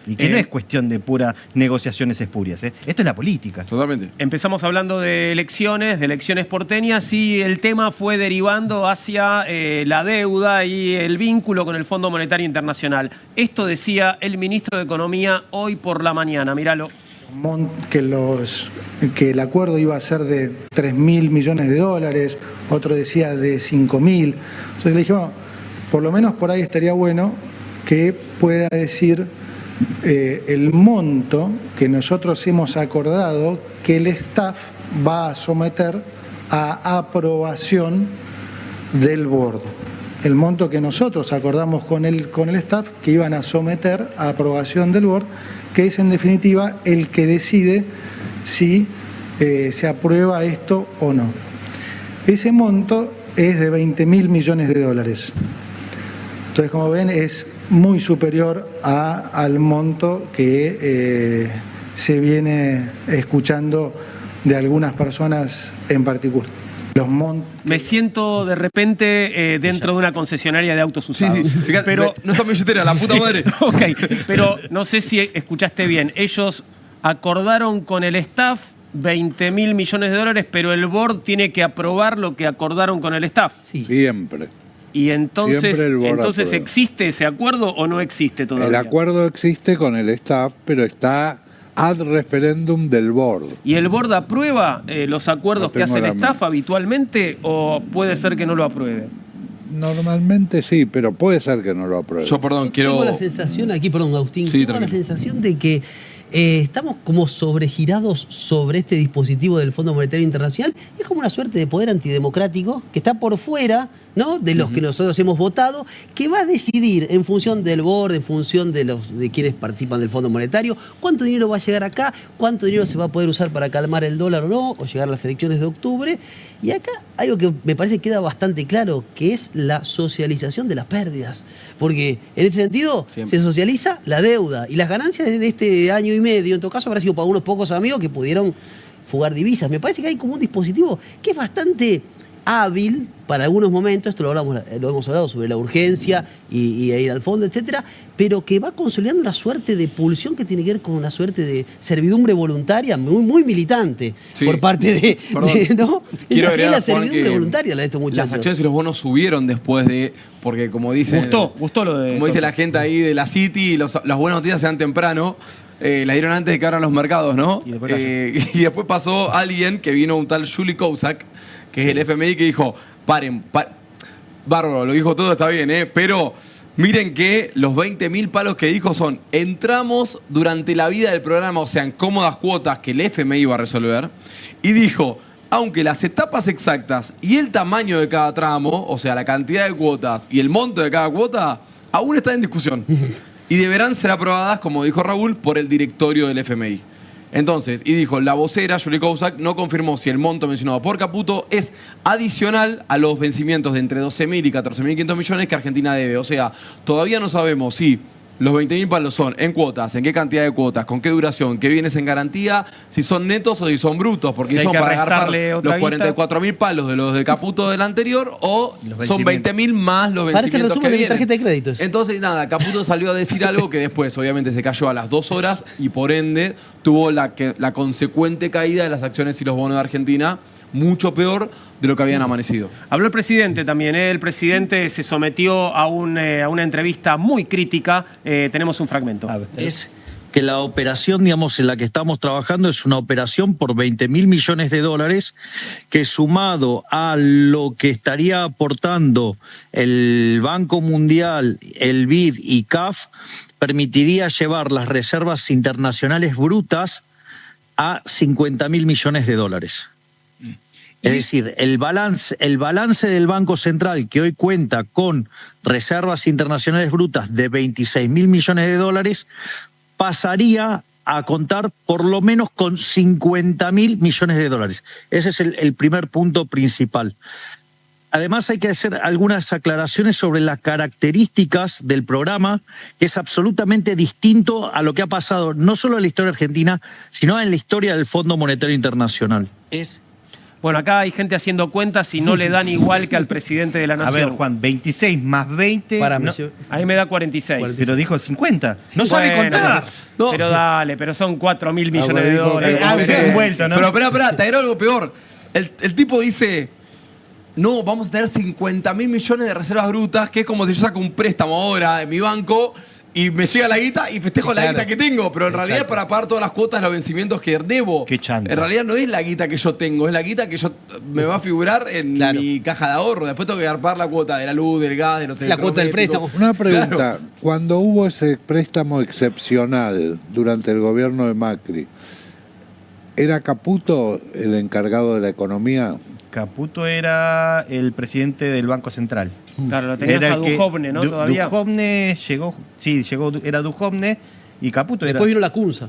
Y que no es cuestión de puras negociaciones espurias. Esto es la política. Totalmente. Empezamos hablando de elecciones porteñas, y el tema fue derivando hacia la deuda y el vínculo con el Fondo Monetario Internacional. Esto decía el ministro de Economía hoy por la mañana. Míralo. Que el acuerdo iba a ser de 3.000 millones de dólares, otro decía de 5.000. Entonces le dije, bueno, por lo menos por ahí estaría bueno que pueda decir el monto que nosotros hemos acordado que el staff va a someter a aprobación del board. El monto que nosotros acordamos con el staff que iban a someter a aprobación del board, que es en definitiva el que decide si se aprueba esto o no. Ese monto es de 20.000 millones de dólares. Entonces, como ven, es muy superior al monto que se viene escuchando de algunas personas en particular. Me siento de repente dentro de una concesionaria de autos usados. Sí, fíjate, pero no está billetera, la puta madre. Ok, pero no sé si escuchaste bien. Ellos acordaron con el staff 20.000 millones de dólares, pero el board tiene que aprobar lo que acordaron con el staff. Sí. Siempre. Y entonces aprueba. ¿existe ese acuerdo o no existe todavía? El acuerdo existe con el staff, pero está ad referéndum del board. ¿Y el board aprueba los acuerdos que hace el staff habitualmente, o puede ser que no lo apruebe? Normalmente sí, pero puede ser que no lo apruebe. Yo, perdón, quiero... Tengo la sensación, aquí, perdón, Agustín, Sí, tengo la sensación de que estamos como sobregirados sobre este dispositivo del Fondo Monetario Internacional. Es como una suerte de poder antidemocrático que está por fuera, ¿no?, de los que nosotros hemos votado, que va a decidir en función del board, en función de quienes participan del Fondo Monetario, cuánto dinero va a llegar acá, cuánto dinero se va a poder usar para calmar el dólar o no, o llegar a las elecciones de octubre. Y acá algo que me parece que queda bastante claro, que es la socialización de las pérdidas. Porque en ese sentido se socializa la deuda y las ganancias de este año y medio, en todo caso, habrá sido para unos pocos amigos que pudieron fugar divisas. Me parece que hay como un dispositivo que es bastante hábil para algunos momentos, esto lo hemos hablado sobre la urgencia y ir al fondo, etcétera, pero que va consolidando una suerte de pulsión que tiene que ver con una suerte de servidumbre voluntaria muy, muy militante por parte de ¿no? Quiero es la agregar, Juan, servidumbre que voluntaria la de estos muchachos. las acciones y los bonos subieron después de... Porque como dicen... Gustó lo de... Como dice la gente ahí de la City, las buenas noticias se dan temprano. La dieron antes de que abran los mercados, ¿no? Y después y después pasó alguien que vino, un tal Julie Kozak, que es el FMI, que dijo, paren, bárbaro, lo dijo todo, está bien, pero miren que los 20.000 palos que dijo son, entramos durante la vida del programa, o sea, en cómodas cuotas que el FMI iba a resolver, y dijo, aunque las etapas exactas y el tamaño de cada tramo, o sea, la cantidad de cuotas y el monto de cada cuota, aún está en discusión. Y deberán ser aprobadas, como dijo Raúl, por el directorio del FMI. Entonces, y dijo, la vocera, Julie Kozak, no confirmó si el monto mencionado por Caputo es adicional a los vencimientos de entre 12.000 y 14.500 millones que Argentina debe. O sea, todavía no sabemos si los 20.000 palos son en cuotas, en qué cantidad de cuotas, con qué duración, qué bienes en garantía, si son netos o si son brutos, porque Si son hay que para agarrar restarle los otra guita. 44.000 palos de los de Caputo del anterior, o son 20.000 más los Parece el vencimientos resumen que de mi vienen. tarjeta de crédito eso. Entonces, nada, Caputo salió a decir algo que después, obviamente, se cayó a las 2 horas y, por ende, tuvo la consecuente caída de las acciones y los bonos de Argentina, mucho peor de lo que habían amanecido. Habló el presidente también. El presidente se sometió a una entrevista muy crítica. Tenemos un fragmento. Es que la operación, digamos, en la que estamos trabajando es una operación por 20.000 millones de dólares que, sumado a lo que estaría aportando el Banco Mundial, el BID y CAF, permitiría llevar las reservas internacionales brutas a 50.000 millones de dólares. Es decir, el balance del Banco Central, que hoy cuenta con reservas internacionales brutas de 26.000 millones de dólares, pasaría a contar por lo menos con 50.000 millones de dólares. Ese es el primer punto principal. además hay que hacer algunas aclaraciones sobre las características del programa, que es absolutamente distinto a lo que ha pasado no solo en la historia argentina, sino en la historia del Fondo Monetario Internacional. Bueno, acá hay gente haciendo cuentas y no le dan igual que al presidente de la A Nación. ver, Juan, 26 más 20. Párame, no, yo- Ahí me da 46. pero dijo 50. No sabe Bueno, contar. pero- Pero dale, pero son 4.000 millones de dijo dólares. que- Vuelto, ¿no? Pero espera, te agrego algo peor. El tipo dice, no, vamos a tener 50.000 millones de reservas brutas, que es como si yo saco un préstamo ahora de mi banco y me llega la guita y festejo la Claro. guita que tengo, pero en realidad es para pagar todas las cuotas, los vencimientos que debo. Qué chanta. En realidad no es la guita que yo tengo, es la guita que yo me va a figurar en Claro. mi caja de ahorro. Después tengo que pagar la cuota de la luz, del gas, de los La cuota del electrodomésticos. préstamo. Una pregunta, Claro. cuando hubo ese préstamo excepcional durante el gobierno de Macri, ¿era Caputo el encargado de la economía? Caputo era el presidente del Banco Central. Claro, lo tenías Era a el que- Duhovne, ¿no? Todavía. Duhovne llegó, era Duhovne y Caputo era... Después vino la Cunza.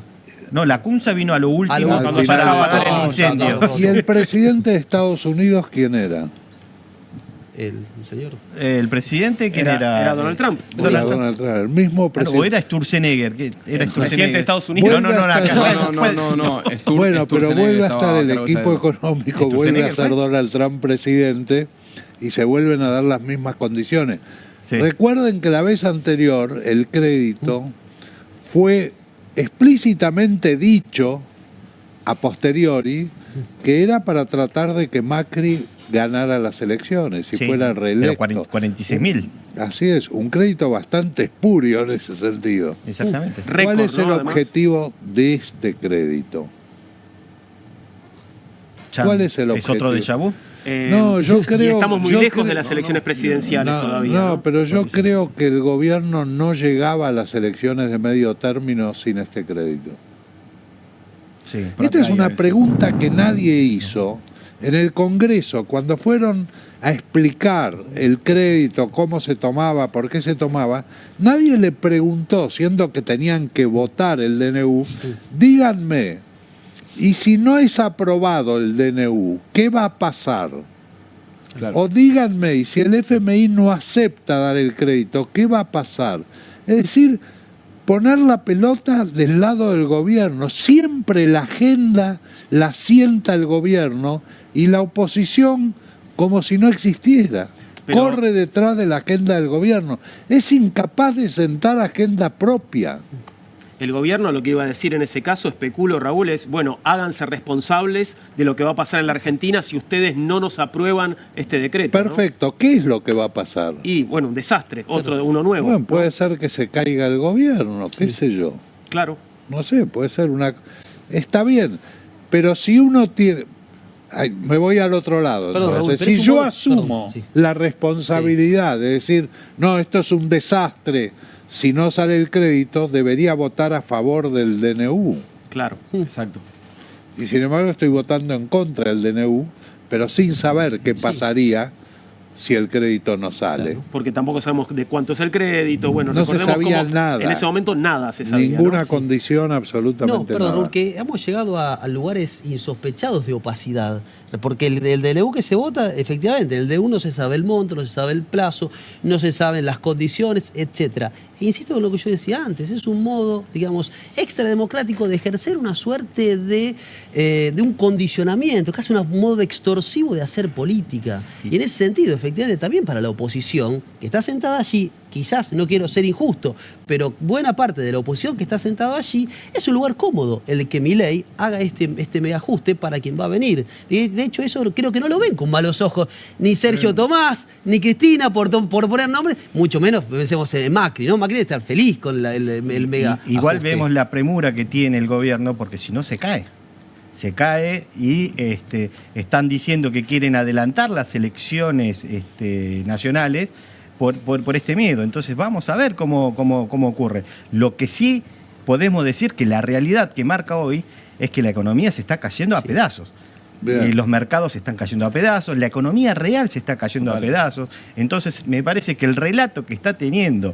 No, la CUNSA vino a lo último A lo último, cuando para final. apagar el No, incendio. no. ¿Y el presidente de Estados Unidos quién era? El señor. El presidente, ¿quién era? Era Donald Trump. Donald Trump, el mismo Ah, no, presidente. o era Sturzenegger. Era presidente de Estados Unidos. No, no, no, acá, No. Bueno, pero vuelve a estar el equipo ¿Sturzenegger económico, vuelve a ser fue? Donald Trump presidente y se vuelven a dar las mismas condiciones. Sí. Recuerden que la vez anterior el crédito fue explícitamente dicho a posteriori que era para tratar de que Macri ganara las elecciones y Sí, fuera pero reelecto. 46.000. Así es, un crédito bastante espurio en ese sentido. Exactamente. ¿Cuál Récord, es el ¿no? Además. objetivo de este crédito? ¿Cuál es el ¿Es otro objetivo? déjà vu? No, yo y creo. estamos muy yo lejos creo- de las elecciones presidenciales No, todavía. no, pero yo creo que el gobierno no llegaba a las elecciones de medio término sin este crédito. Sí. Esta es una pregunta que nadie hizo en el Congreso, cuando fueron a explicar el crédito, cómo se tomaba, por qué se tomaba, nadie le preguntó, siendo que tenían que votar el DNU, díganme, y si no es aprobado el DNU, ¿qué va a pasar? Claro. O díganme, y si el FMI no acepta dar el crédito, ¿qué va a pasar? Es decir, poner la pelota del lado del gobierno. Siempre la agenda la sienta el gobierno y la oposición como si no existiera. Pero- Corre detrás de la agenda del gobierno. Es incapaz de sentar agenda propia. El gobierno, lo que iba a decir en ese caso, especulo, Raúl, es, bueno, háganse responsables de lo que va a pasar en la Argentina si ustedes no nos aprueban este decreto. ¿no? Perfecto. ¿Qué es lo que va a pasar? Y, bueno, un desastre, uno nuevo. Bueno, puede ser que se caiga el gobierno, qué sé yo. Claro. No sé, puede ser una... Está bien, pero si uno tiene... Ay, me voy al otro lado. Perdón, Raúl, entonces. pero Si es un yo modo- asumo perdón, sí. la responsabilidad de decir, no, esto es un desastre, si no sale el crédito, debería votar a favor del DNU. Claro. Exacto. Y sin embargo estoy votando en contra del DNU, pero sin saber qué pasaría si el crédito no sale. Porque tampoco sabemos de cuánto es el crédito. Bueno, No se recordemos sabía cómo nada. En ese momento nada se sabía. Ninguna ¿no? condición, No, absolutamente perdón, nada. porque hemos llegado a lugares insospechados de opacidad. Porque el DNU que se vota, efectivamente, el DNU no se sabe el monto, no se sabe el plazo, no se saben las condiciones, etcétera. E insisto en lo que yo decía antes, es un modo, digamos, extrademocrático de ejercer una suerte de un condicionamiento, casi un modo extorsivo de hacer política. Y en ese sentido, efectivamente, también para la oposición, que está sentada allí, quizás, no quiero ser injusto, pero buena parte de la oposición que está sentado allí es un lugar cómodo el de que Milei haga este mega ajuste para quien va a venir. De hecho, eso creo que no lo ven con malos ojos ni Sergio Tomás, ni Cristina, por poner nombres, mucho menos pensemos en Macri, ¿no? Macri debe estar feliz con el mega Igual ajuste. vemos la premura que tiene el gobierno, porque si no se cae. Se cae y están diciendo que quieren adelantar las elecciones nacionales por este miedo. Entonces vamos a ver cómo ocurre. Lo que sí podemos decir que la realidad que marca hoy es que la economía se está cayendo a pedazos. Bien. Y los mercados se están cayendo a pedazos, la economía real se está cayendo a pedazos. Entonces me parece que el relato que está teniendo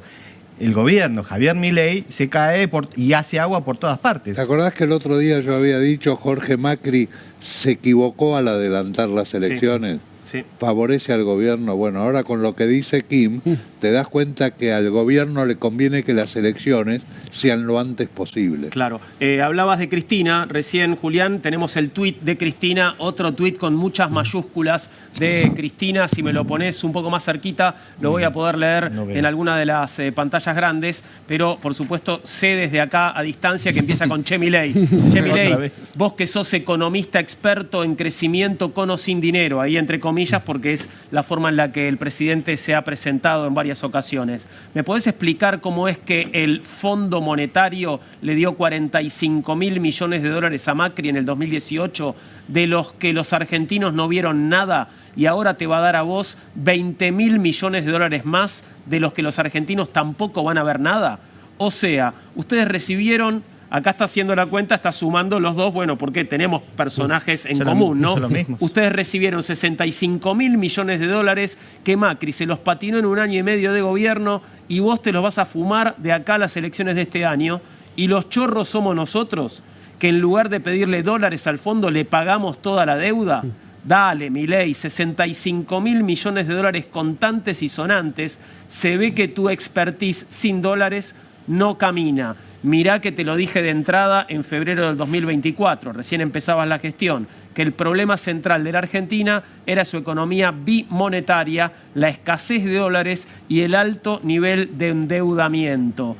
el gobierno, Javier Milei, se cae y hace agua por todas partes. ¿Te acordás que el otro día yo había dicho Jorge Macri se equivocó al adelantar las elecciones? Sí. favorece al gobierno. Bueno, ahora con lo que dice Kim, te das cuenta que al gobierno le conviene que las elecciones sean lo antes posible. Claro. Hablabas de Cristina, recién, Julián, tenemos el tuit de Cristina, otro tuit con muchas mayúsculas de Cristina. Si me lo pones un poco más cerquita, lo voy a poder leer en alguna de las pantallas grandes, pero por supuesto sé desde acá a distancia que empieza con Che Milei. Che Milei, vos que sos economista experto en crecimiento con o sin dinero, ahí entre comillas, porque es la forma en la que el presidente se ha presentado en varias ocasiones. ¿Me podés explicar cómo es que el Fondo Monetario le dio 45.000 millones de dólares a Macri en el 2018, de los que los argentinos no vieron nada, y ahora te va a dar a vos 20.000 millones de dólares más, de los que los argentinos tampoco van a ver nada? O sea, ustedes recibieron, acá está haciendo la cuenta, está sumando los dos, bueno, porque tenemos personajes en común, ¿no? Ustedes recibieron 65.000 millones de dólares que Macri se los patinó en un año y medio de gobierno, y vos te los vas a fumar de acá a las elecciones de este año, y los chorros somos nosotros, que en lugar de pedirle dólares al fondo le pagamos toda la deuda. Dale, Milei, 65.000 millones de dólares contantes y sonantes. Se ve que tu expertise sin dólares no camina. Mirá que te lo dije de entrada en febrero del 2024, recién empezabas la gestión, que el problema central de la Argentina era su economía bimonetaria, la escasez de dólares y el alto nivel de endeudamiento.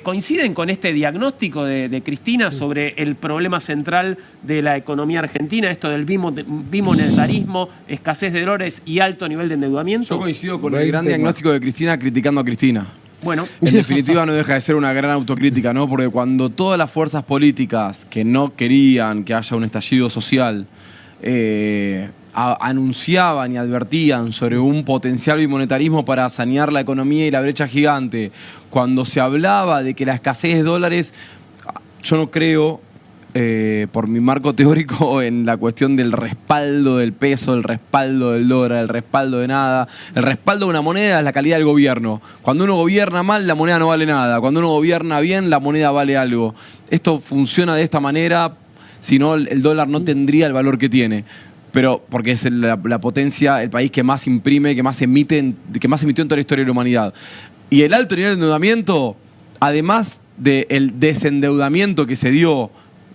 ¿Coinciden con este diagnóstico de Cristina sobre el problema central de la economía argentina, esto del bimonetarismo, escasez de dólares y alto nivel de endeudamiento? Yo coincido con el gran diagnóstico de Cristina criticando a Cristina. Bueno. En definitiva no deja de ser una gran autocrítica, ¿no? Porque cuando todas las fuerzas políticas que no querían que haya un estallido social anunciaban y advertían sobre un potencial bimonetarismo para sanear la economía y la brecha gigante, cuando se hablaba de que la escasez de dólares, yo no creo, por mi marco teórico, en la cuestión del respaldo del peso, el respaldo del dólar, el respaldo de nada. El respaldo de una moneda es la calidad del gobierno. Cuando uno gobierna mal, la moneda no vale nada. Cuando uno gobierna bien, la moneda vale algo. Esto funciona de esta manera, si no el dólar no tendría el valor que tiene. Pero porque es la potencia, el país que más imprime, que más emite, que más emitió en toda la historia de la humanidad. Y el alto nivel de endeudamiento, además del desendeudamiento que se dio,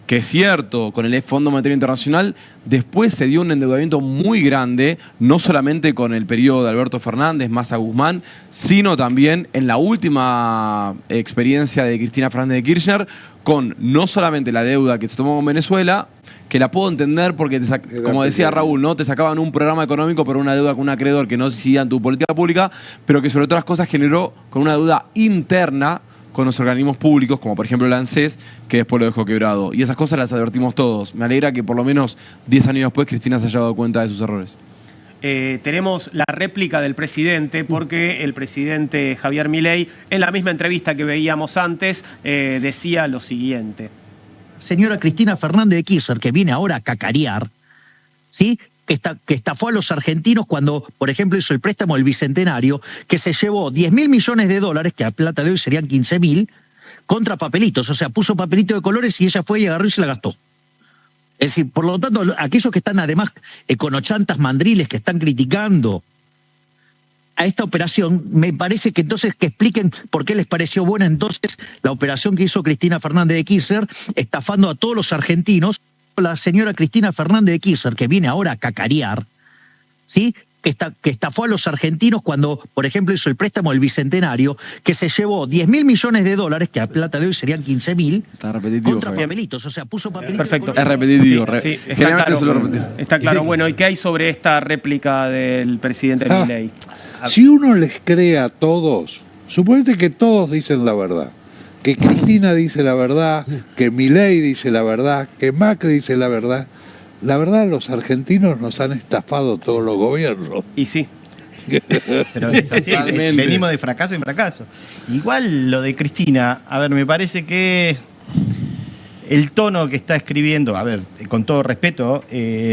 que es cierto, con el Fondo Monetario Internacional, después se dio un endeudamiento muy grande, no solamente con el periodo de Alberto Fernández, Massa Guzmán, sino también en la última experiencia de Cristina Fernández de Kirchner, con no solamente la deuda que se tomó con Venezuela, que la puedo entender porque, como decía Raúl, ¿no? Te sacaban un programa económico por una deuda con un acreedor que no decidía en tu política pública, pero que sobre todas las cosas generó con una deuda interna con los organismos públicos, como por ejemplo el ANSES, que después lo dejó quebrado. Y esas cosas las advertimos todos. Me alegra que por lo menos 10 años después Cristina se haya dado cuenta de sus errores. Tenemos la réplica del presidente, porque el presidente Javier Milei, en la misma entrevista que veíamos antes, decía lo siguiente. Señora Cristina Fernández de Kirchner, que viene ahora a cacarear, ¿sí? Que estafó a los argentinos cuando, por ejemplo, hizo el préstamo del Bicentenario, que se llevó 10.000 millones de dólares, que a plata de hoy serían 15.000, contra papelitos. O sea, puso papelitos de colores y ella fue y agarró y se la gastó. Es decir, por lo tanto, aquellos que están además econochantas mandriles, que están criticando a esta operación, me parece que entonces que expliquen por qué les pareció buena entonces la operación que hizo Cristina Fernández de Kirchner, estafando a todos los argentinos. La señora Cristina Fernández de Kirchner, que viene ahora a cacarear, ¿sí? Que estafó a los argentinos cuando, por ejemplo, hizo el préstamo del Bicentenario, que se llevó 10.000 millones de dólares, que a plata de hoy serían 15.000, está repetitivo, contra papelitos. O sea, puso papelitos. Perfecto. Es repetitivo. Sí, generalmente suelo repetir. Está claro. Bueno, ¿y qué hay sobre esta réplica del presidente Milei? Si uno les cree a todos, suponete que todos dicen la verdad. Que Cristina dice la verdad, que Milei dice la verdad, que Macri dice la verdad. La verdad, los argentinos nos han estafado todos los gobiernos. Y sí. Pero es así, venimos de fracaso en fracaso. Igual lo de Cristina, a ver, me parece que el tono que está escribiendo, a ver, con todo respeto,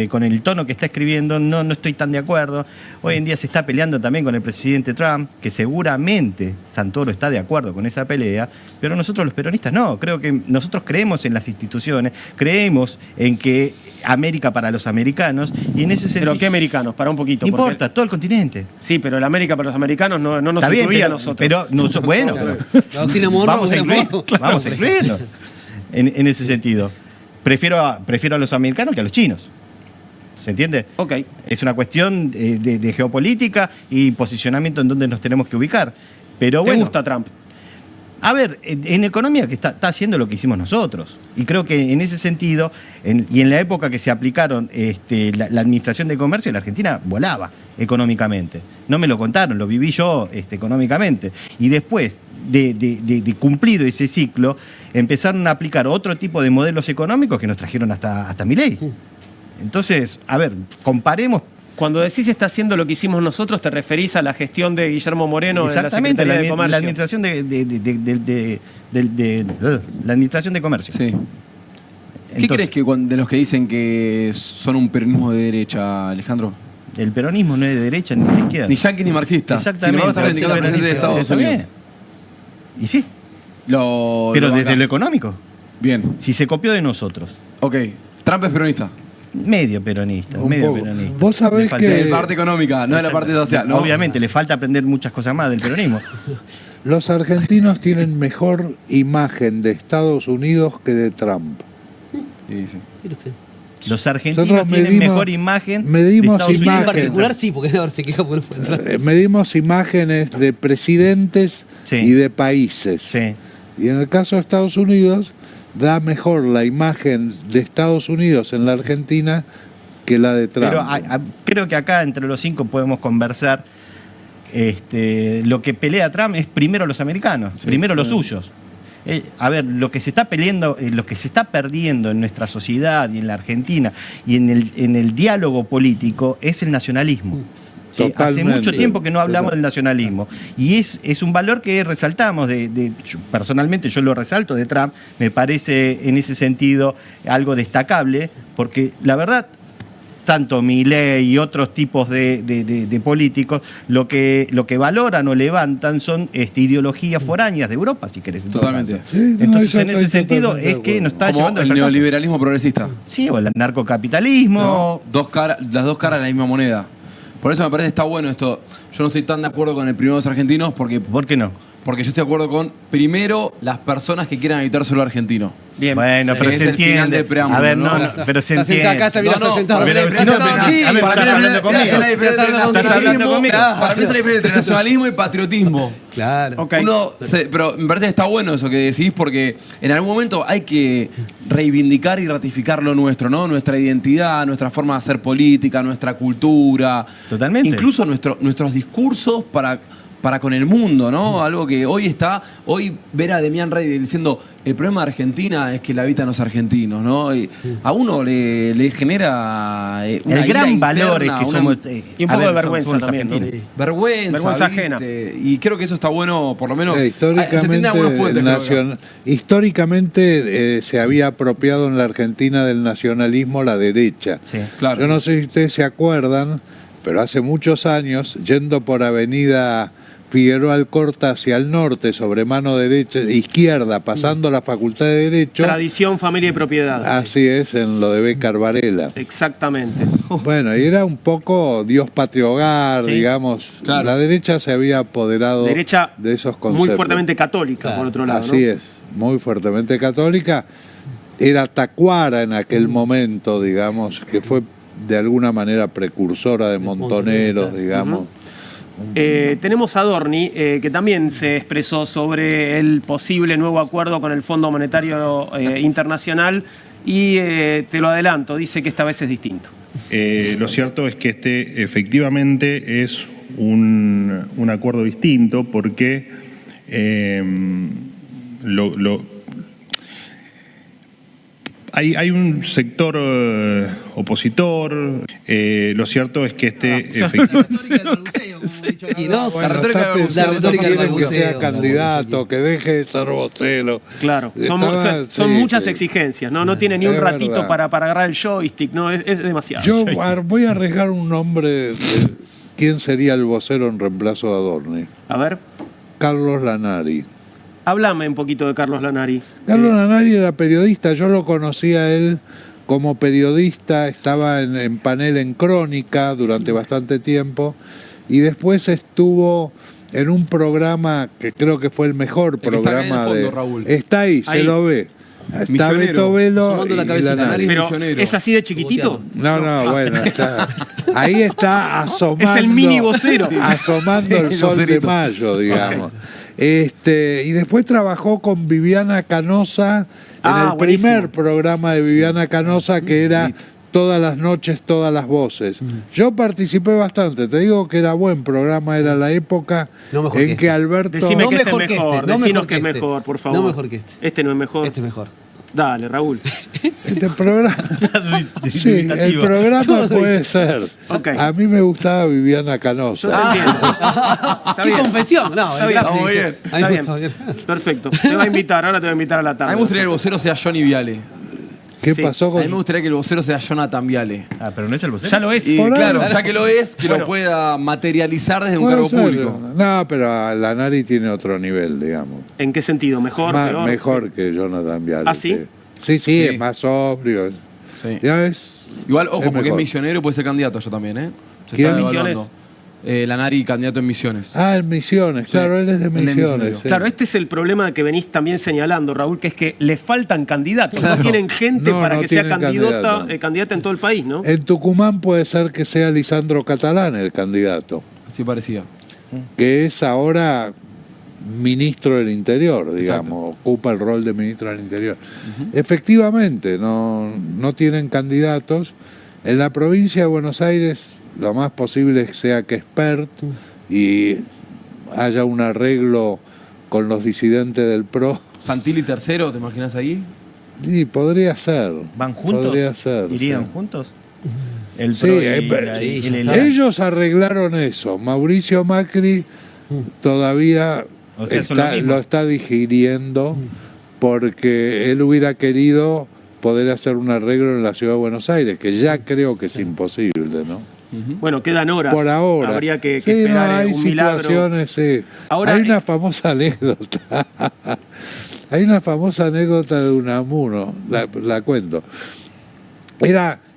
con el tono que está escribiendo no estoy tan de acuerdo. Hoy en día se está peleando también con el presidente Trump, que seguramente Santoro está de acuerdo con esa pelea, pero nosotros los peronistas no. Creo que nosotros creemos en las instituciones, creemos en que América para los americanos, y en ese sentido... ¿Pero qué americanos? Para un poquito. No importa, todo el continente. Sí, pero la América para los americanos no nos Está bien, incluía a pero, nosotros. pero bueno, pero Agustina Morro, vamos a bueno, incluir, vamos a incluirlo en ese sentido. Prefiero a los americanos que a los chinos. ¿Se entiende? Ok. Es una cuestión de geopolítica y posicionamiento en donde nos tenemos que ubicar. Pero ¿Te bueno, gusta Trump? a ver, en economía que está haciendo lo que hicimos nosotros. Y creo que en ese sentido, y en la época que se aplicaron la administración de comercio, la Argentina volaba económicamente. No me lo contaron, lo viví yo económicamente. Y después de cumplido ese ciclo, empezaron a aplicar otro tipo de modelos económicos que nos trajeron hasta Milei. Entonces, a ver, comparemos. Cuando decís está haciendo lo que hicimos nosotros, ¿te referís a la gestión de Guillermo Moreno en la Exactamente, Secretaría de Comercio? la administración la administración de comercio. Sí. ¿Qué Entonces, crees que de los que dicen que son un peronismo de derecha, Alejandro? el peronismo no es de derecha ni de izquierda. Ni yanqui ni marxista. Exactamente. Sin embargo, está reivindicando al presidente de Estados Está bien. Unidos. Y sí, Pero pero desde lo económico. Bien. Si se copió de nosotros. Ok. Trump es peronista. Medio peronista, Un medio poco. peronista. Vos sabés Le falta- que- De la parte económica, no de la parte social, ¿no? Obviamente, le falta aprender muchas cosas más del peronismo. Los argentinos tienen mejor imagen de Estados Unidos que de Trump. Sí, sí. Mire usted. Los argentinos Nosotros tienen mejor imagen medimos de Estados Y en Unidos. imagen. particular sí, porque ahora se queja porque no fue entrar. Medimos imágenes de presidentes Sí. y de países. Sí. Y en el caso de Estados Unidos, da mejor la imagen de Estados Unidos en la Argentina que la de Trump. Pero creo que acá entre los 5 podemos conversar. Lo que pelea Trump es primero los americanos, primero los suyos. A ver, lo que se está peleando, lo que se está perdiendo en nuestra sociedad y en la Argentina y en el diálogo político es el nacionalismo. ¿Sí? Hace Totalmente. mucho tiempo que no hablamos del nacionalismo. Y es un valor que resaltamos. Personalmente yo lo resalto de Trump. Me parece en ese sentido algo destacable, porque la verdad, tanto Milei y otros tipos de políticos, lo que valoran o levantan son ideologías foráneas de Europa, si querés. En todo Totalmente. caso. Sí, no, Entonces, eso en ese estoy sentido, totalmente es de que acuerdo. nos está Como llevando al el fracaso. neoliberalismo progresista. Sí, o el narcocapitalismo. ¿No? Las dos caras de la misma moneda. Por eso me parece que está bueno esto. Yo no estoy tan de acuerdo con el primero de los argentinos porque ¿Por qué no? yo estoy de acuerdo con, primero, las personas que quieran habitar solo argentino. Bien. Bueno, pero Es se el final entiende. del preámbulo, A ver, ¿no? pero se Está entiende. sentado acá, está bien, No, está no, sentado. pero Está si no, sentado pero- aquí. a ver, Para ¿estás mí hablando conmigo? es la diferencia entre ¿Estás hablando conmigo? Para mí es la diferencia entre nacionalismo y patriotismo. Claro. Ok. Pero me parece que está bueno eso que decís porque en algún momento hay que reivindicar y ratificar lo nuestro, ¿no? Nuestra identidad, nuestra forma de hacer política, nuestra cultura. Totalmente. Incluso nuestros discursos para con el mundo, ¿no? Algo que hoy ver a Demián Rey diciendo el problema de Argentina es que la habitan los argentinos, ¿no? Y a uno le genera una El gran ira valor es interna, que una somos. Y un a poco ver, de vergüenza somos también, ¿no? argentinos. vergüenza ajena. ¿viste? Y creo que eso está bueno, por lo menos. Se tienden Históricamente, algunos puentes, creo que. históricamente se había apropiado en la Argentina del nacionalismo la derecha. Sí. Claro. Yo no sé si ustedes se acuerdan, pero hace muchos años, yendo por Avenida Figueroa Alcorta hacia el norte, sobre mano derecha, izquierda, pasando la Facultad de Derecho, Tradición, familia y propiedad. así es, en lo de Bécar Varela. Exactamente. Bueno, y era un poco Dios patrio hogar, Sí. digamos. Claro. La derecha se había apoderado Derecha de esos conceptos. muy fuertemente católica, Claro. por otro lado, Así ¿no? es, muy fuertemente católica. Era Tacuara en aquel momento, digamos, que fue de alguna manera precursora de Montoneros, Montoneros, digamos. Tenemos a Dorni, que también se expresó sobre el posible nuevo acuerdo con el Fondo Monetario Internacional y te lo adelanto, dice que esta vez es distinto. Lo cierto es que este efectivamente es un acuerdo distinto porque Hay un sector opositor. Lo cierto es que Y no, Bueno, la retórica está del pensando retórica del que balbuceo, sea la candidato, que deje de ser vocero. Claro, Estaba- son sí, muchas sí. exigencias, ¿no? No tiene ni un Es ratito verdad. para agarrar el joystick, ¿no? Es demasiado. Yo voy a arriesgar un nombre de quién sería el vocero en reemplazo de Adorni. A ver, Carlos Lanari. háblame un poquito de Carlos Lanari. Carlos Lanari era periodista, yo lo conocí a él como periodista, estaba en panel en Crónica durante bastante tiempo y después estuvo en un programa que creo que fue el mejor que está acá en el programa fondo, de... Raúl. Está ahí, se Ahí. lo ve. Está Misionero. Beto Velo Asomando la y cabecita, Lanari. Pero, misionero. ¿es así de chiquitito? No, bueno, está, ahí está asomando. Es el mini vocero. Asomando el Sí, sol de vocerito. mayo, digamos. Y después trabajó con Viviana Canosa en el buenísimo. primer programa de Viviana Canosa, que era Todas las noches, todas las voces. Yo participé bastante, te digo que era buen programa, era la época No mejor en que que este. Alberto... Decime No que este mejor es que mejor, este, no decinos mejor que es que este. mejor, por favor. No mejor que este. Este no es mejor. Este es mejor. Dale, Raúl. Este programa... Sí, el Dubitativa. programa puede ser. Ok. A mí me gustaba Viviana Canosa. Yo te entiendo. Está ¿Qué bien. confesión? No, Está el bien, gráfico muy dice. bien. A mí Está me bien. gusta. Perfecto. Te va a invitar, ahora te voy a invitar a la A mí tarde. me gustaría que el vocero sea Johnny Viale. ¿Qué Sí. pasó A con...? mí me gustaría que el vocero sea Jonathan Viale. Ah, pero no es el vocero. Ya lo es. Y Por ahí. claro, ya que lo es, que Bueno. lo pueda materializar desde un Puede cargo ser. público. No, pero Lanari tiene otro nivel, digamos. ¿En qué sentido? ¿Mejor? peor? Mejor que Jonathan Viale. ¿Ah, sí? Sí, Sí. es más sobrio. Sí. Ya ves. Igual, ojo, porque es mejor. misionero y puede ser candidato yo también, ¿eh? Se ¿Quién? está evaluando. Misiones. Lanari, candidato en Misiones. Ah, en Misiones, Sí. claro, él es de Él es Misiones. misionero. sí. Claro, este es el problema que venís también señalando, Raúl, que es que le faltan candidatos. No tienen gente No, para no que sea tienen candidata, candidato. candidata en todo el país, ¿no? En Tucumán puede ser que sea Lisandro Catalán el candidato, Así parecía. que es ahora ministro del Interior, digamos, Exacto. ocupa el rol de ministro del Interior. Efectivamente, no tienen candidatos. En la provincia de Buenos Aires lo más posible es que sea que expert y haya un arreglo con los disidentes del PRO. Santilli tercero, ¿te imaginas ahí? Y podría ser. ¿Van juntos? Podría ser. ¿Irían sí. juntos? El Sí, PRO y sí, y ya el está. Ellos arreglaron eso. Mauricio Macri todavía O sea, son lo mismo. lo está digiriendo porque él hubiera querido poder hacer un arreglo en la ciudad de Buenos Aires, que ya creo que es imposible, ¿no? Bueno, quedan horas. Por ahora. Habría que Sí, no, esperar hay un milagro. situaciones, sí. Ahora, hay una famosa anécdota. Hay una famosa anécdota de Unamuno, la cuento.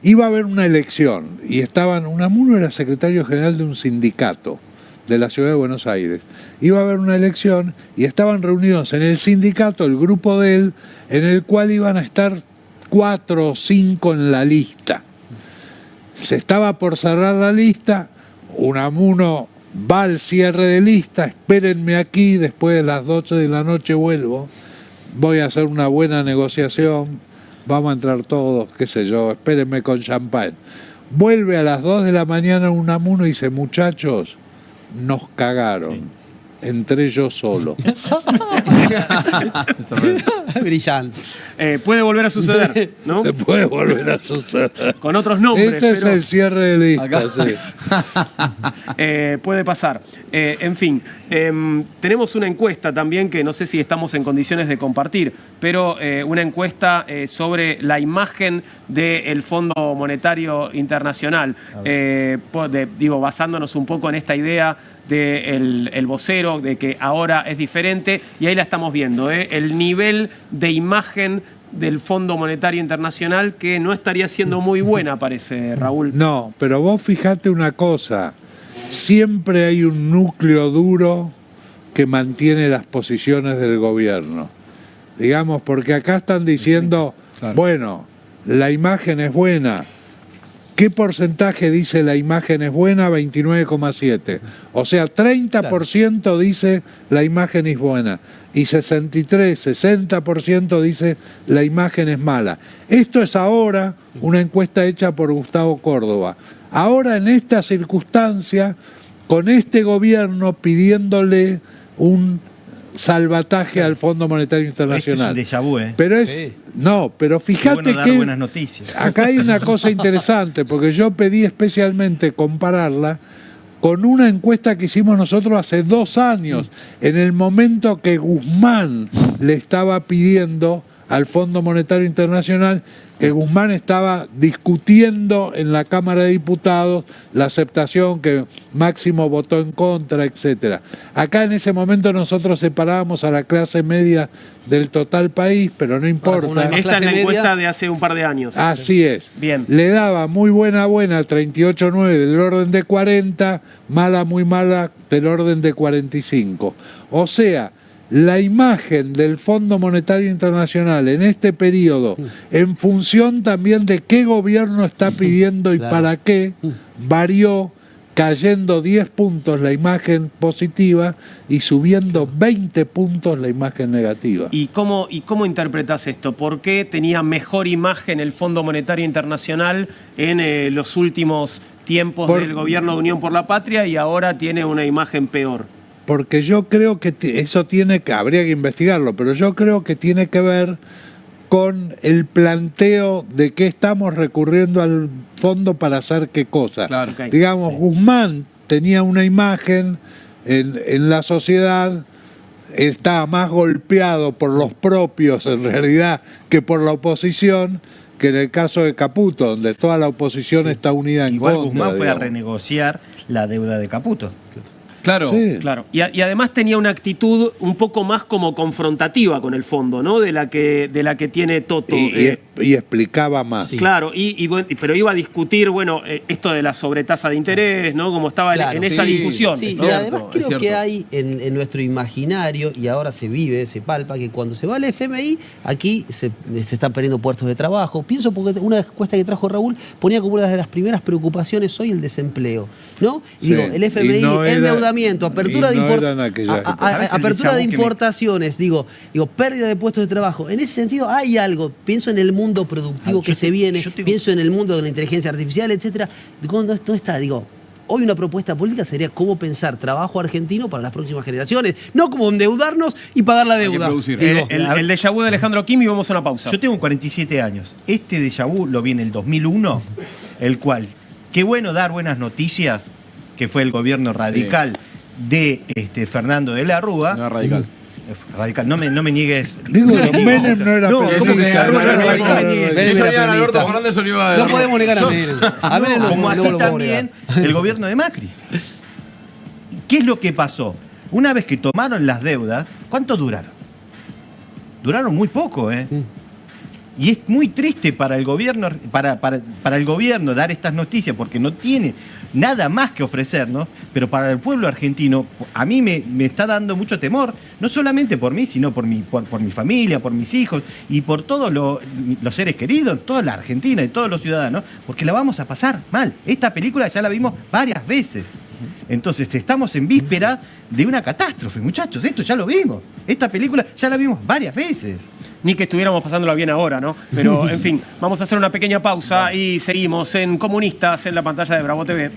Iba a haber una elección y Unamuno era secretario general de un sindicato de la ciudad de Buenos Aires. Iba a haber una elección y estaban reunidos en el sindicato, el grupo de él, en el cual iban a estar 4 o 5 en la lista. Se estaba por cerrar la lista, Unamuno va al cierre de lista, espérenme aquí, después de las 12 de la noche vuelvo, voy a hacer una buena negociación, vamos a entrar todos, qué sé yo, espérenme con champán. Vuelve a las 2 de la mañana Unamuno y dice, muchachos, nos cagaron, entré yo solo. Brillante. Puede volver a suceder, ¿no? Puede volver a suceder. Con otros nombres. Ese es pero, el cierre de lista, sí. puede pasar. En fin, tenemos una encuesta también que no sé si estamos en condiciones de compartir, pero una encuesta sobre la imagen del Fondo Monetario Internacional. Basándonos un poco en esta idea del el vocero, de que ahora es diferente, y ahí la estamos viendo, el nivel de imagen del Fondo Monetario Internacional que no estaría siendo muy buena, parece, Raúl. No, pero vos fijate una cosa, siempre hay un núcleo duro que mantiene las posiciones del gobierno. Digamos, porque acá están diciendo, Claro. bueno, la imagen es buena. ¿Qué porcentaje dice la imagen es buena? 29,7. O sea, 30% dice la imagen es buena. Y 60% dice la imagen es mala. Esto es ahora una encuesta hecha por Gustavo Córdoba. Ahora en esta circunstancia, con este gobierno pidiéndole un salvataje al Fondo Monetario Esto es Internacional. un déjà vu, ¿eh? Pero es No, pero Qué fíjate bueno dar que buenas noticias. acá hay una cosa interesante, porque yo pedí especialmente compararla con una encuesta que hicimos nosotros hace 2 años, en el momento que Guzmán le estaba pidiendo al Fondo Monetario Internacional, que Guzmán estaba discutiendo en la Cámara de Diputados la aceptación, que Máximo votó en contra, etcétera. Acá en ese momento nosotros separábamos a la clase media del total país, pero no importa. como no hay más Esta es clase la media. encuesta de hace un par de años. Así es. Bien. Le daba muy buena 38,9 del orden de 40, mala muy mala del orden de 45. O sea, la imagen del Fondo Monetario Internacional en este periodo, en función también de qué gobierno está pidiendo y Claro. para qué, varió, cayendo 10 puntos la imagen positiva y subiendo 20 puntos la imagen negativa. ¿Y cómo interpretas esto? ¿Por qué tenía mejor imagen el Fondo Monetario Internacional en los últimos tiempos del gobierno de Unión por la Patria y ahora tiene una imagen peor? Porque yo creo que eso habría que investigarlo, pero yo creo que tiene que ver con el planteo de qué estamos recurriendo al fondo para hacer qué cosa. Claro. Ok. Digamos, Guzmán tenía una imagen en la sociedad, estaba más golpeado por los propios en realidad que por la oposición, que en el caso de Caputo, donde toda la oposición está unida en Igual contra. Guzmán fue a digamos. renegociar la deuda de Caputo. Claro. Sí. Claro. Y además tenía una actitud un poco más como confrontativa con el fondo, ¿no? De la que tiene Toto. Y explicaba más. Claro, pero iba a discutir, bueno, esto de la sobretasa de interés, ¿no? Como estaba Claro, en esa sí, discusión. Sí, ¿no? y además Es creo cierto. que hay en nuestro imaginario, y ahora se vive, se palpa, que cuando se va al FMI, aquí se están perdiendo puestos de trabajo. Pienso porque una encuesta que trajo Raúl ponía como una de las primeras preocupaciones hoy el desempleo, ¿no? Y Sí, digo, el FMI, y no era- endeudamiento, apertura y de no era en aquella época. ¿Sabes el apertura de déjà vu que me- importaciones, digo, pérdida de puestos de trabajo. En ese sentido hay algo, pienso en el mundo productivo que yo se te- viene, yo tengo- pienso en el mundo de la inteligencia artificial, etcétera. Cuando esto está, digo, hoy una propuesta política sería cómo pensar trabajo argentino para las próximas generaciones, no como endeudarnos y pagar la que deuda. producir. Digo, El déjà vu de Alejandro Kim y vamos a una pausa. Yo tengo 47 años. Este déjà vu lo vi en el 2001, el cual, qué bueno dar buenas noticias, que fue el gobierno radical de Fernando de la Rúa. No, radical. Radical, no me niegues. Digo, Menem no era No, peronista. ¿cómo que no Rúa era no era radical, peronista? no era Si Menem eso era haría Alberto peronista. Fernández, se lo iba a no dar. podemos negar a Menem. A Menem no, Como no así lo podemos también negar. el gobierno de Macri. ¿Qué es lo que pasó? Una vez que tomaron las deudas, ¿cuánto duraron? Duraron muy poco, ¿eh? Y es muy triste para el gobierno, para el gobierno dar estas noticias porque no tiene nada más que ofrecernos, pero para el pueblo argentino, a mí me está dando mucho temor, no solamente por mí, sino por mi familia, por mis hijos y por todos los seres queridos, toda la Argentina y todos los ciudadanos, porque la vamos a pasar mal. Esta película ya la vimos varias veces. Entonces estamos en víspera de una catástrofe, muchachos, esto ya lo vimos. Esta película ya la vimos varias veces. Ni que estuviéramos pasándola bien ahora, ¿no? Pero, en fin, vamos a hacer una pequeña pausa y seguimos en Comunistas en la pantalla de Bravo TV.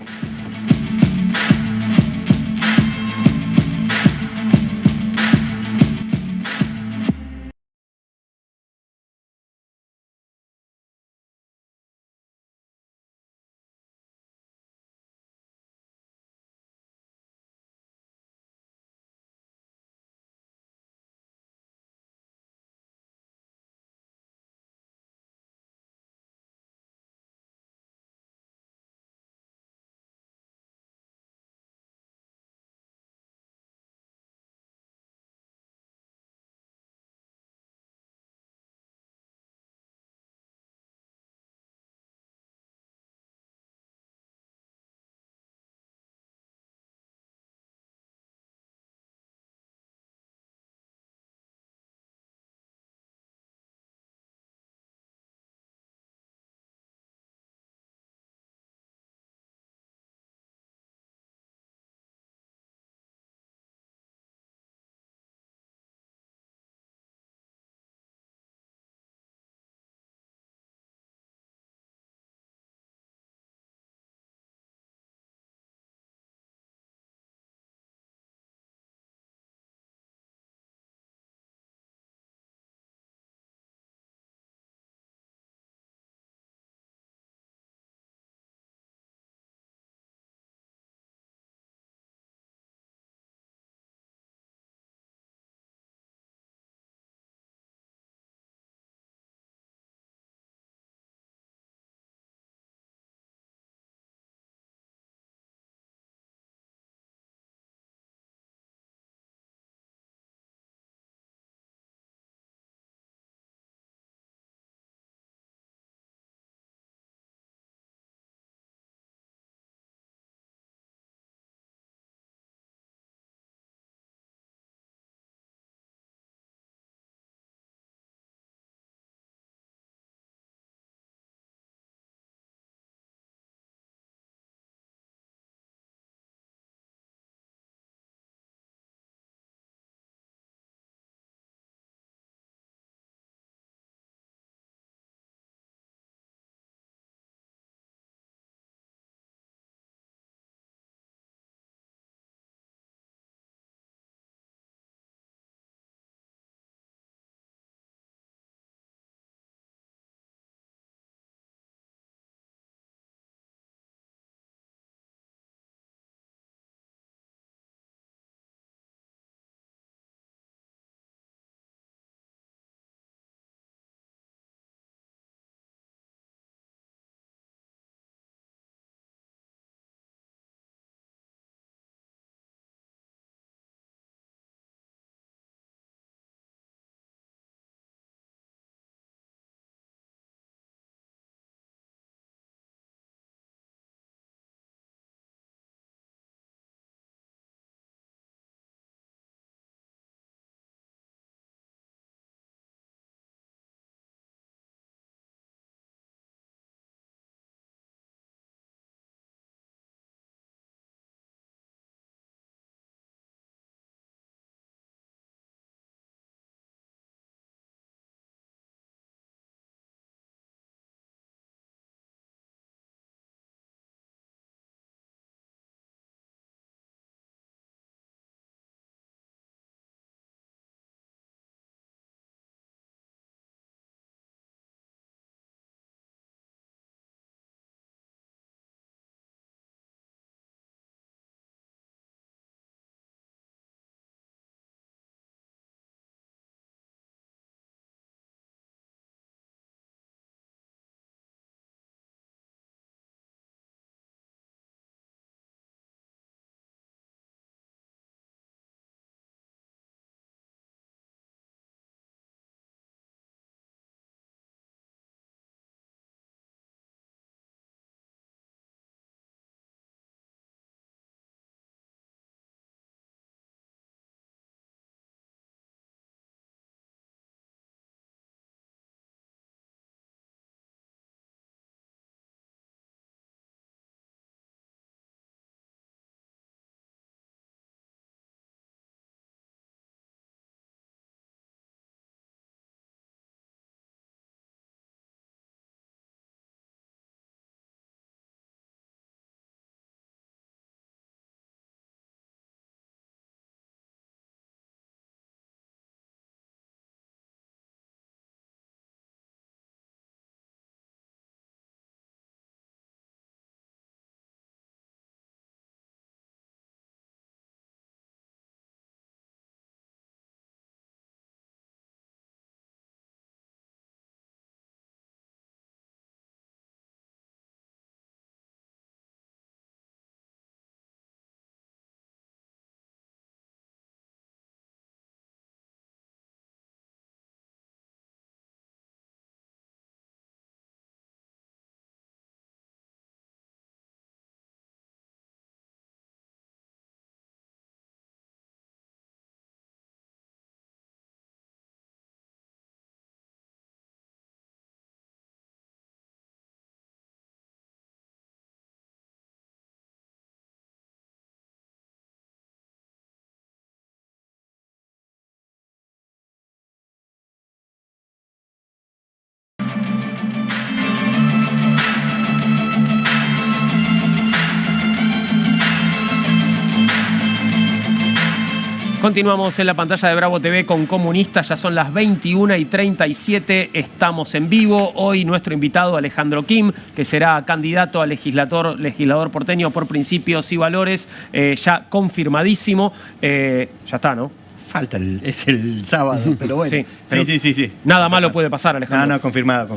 Continuamos en la pantalla de Bravo TV con Comunistas, ya son las 21:37, estamos en vivo. Hoy nuestro invitado Alejandro Kim, que será candidato a legislador porteño por Principios y Valores, ya confirmadísimo. Ya está, ¿no? Falta, es el sábado, pero bueno. Sí, pero Sí. Nada malo puede pasar, Alejandro. No, confirmado.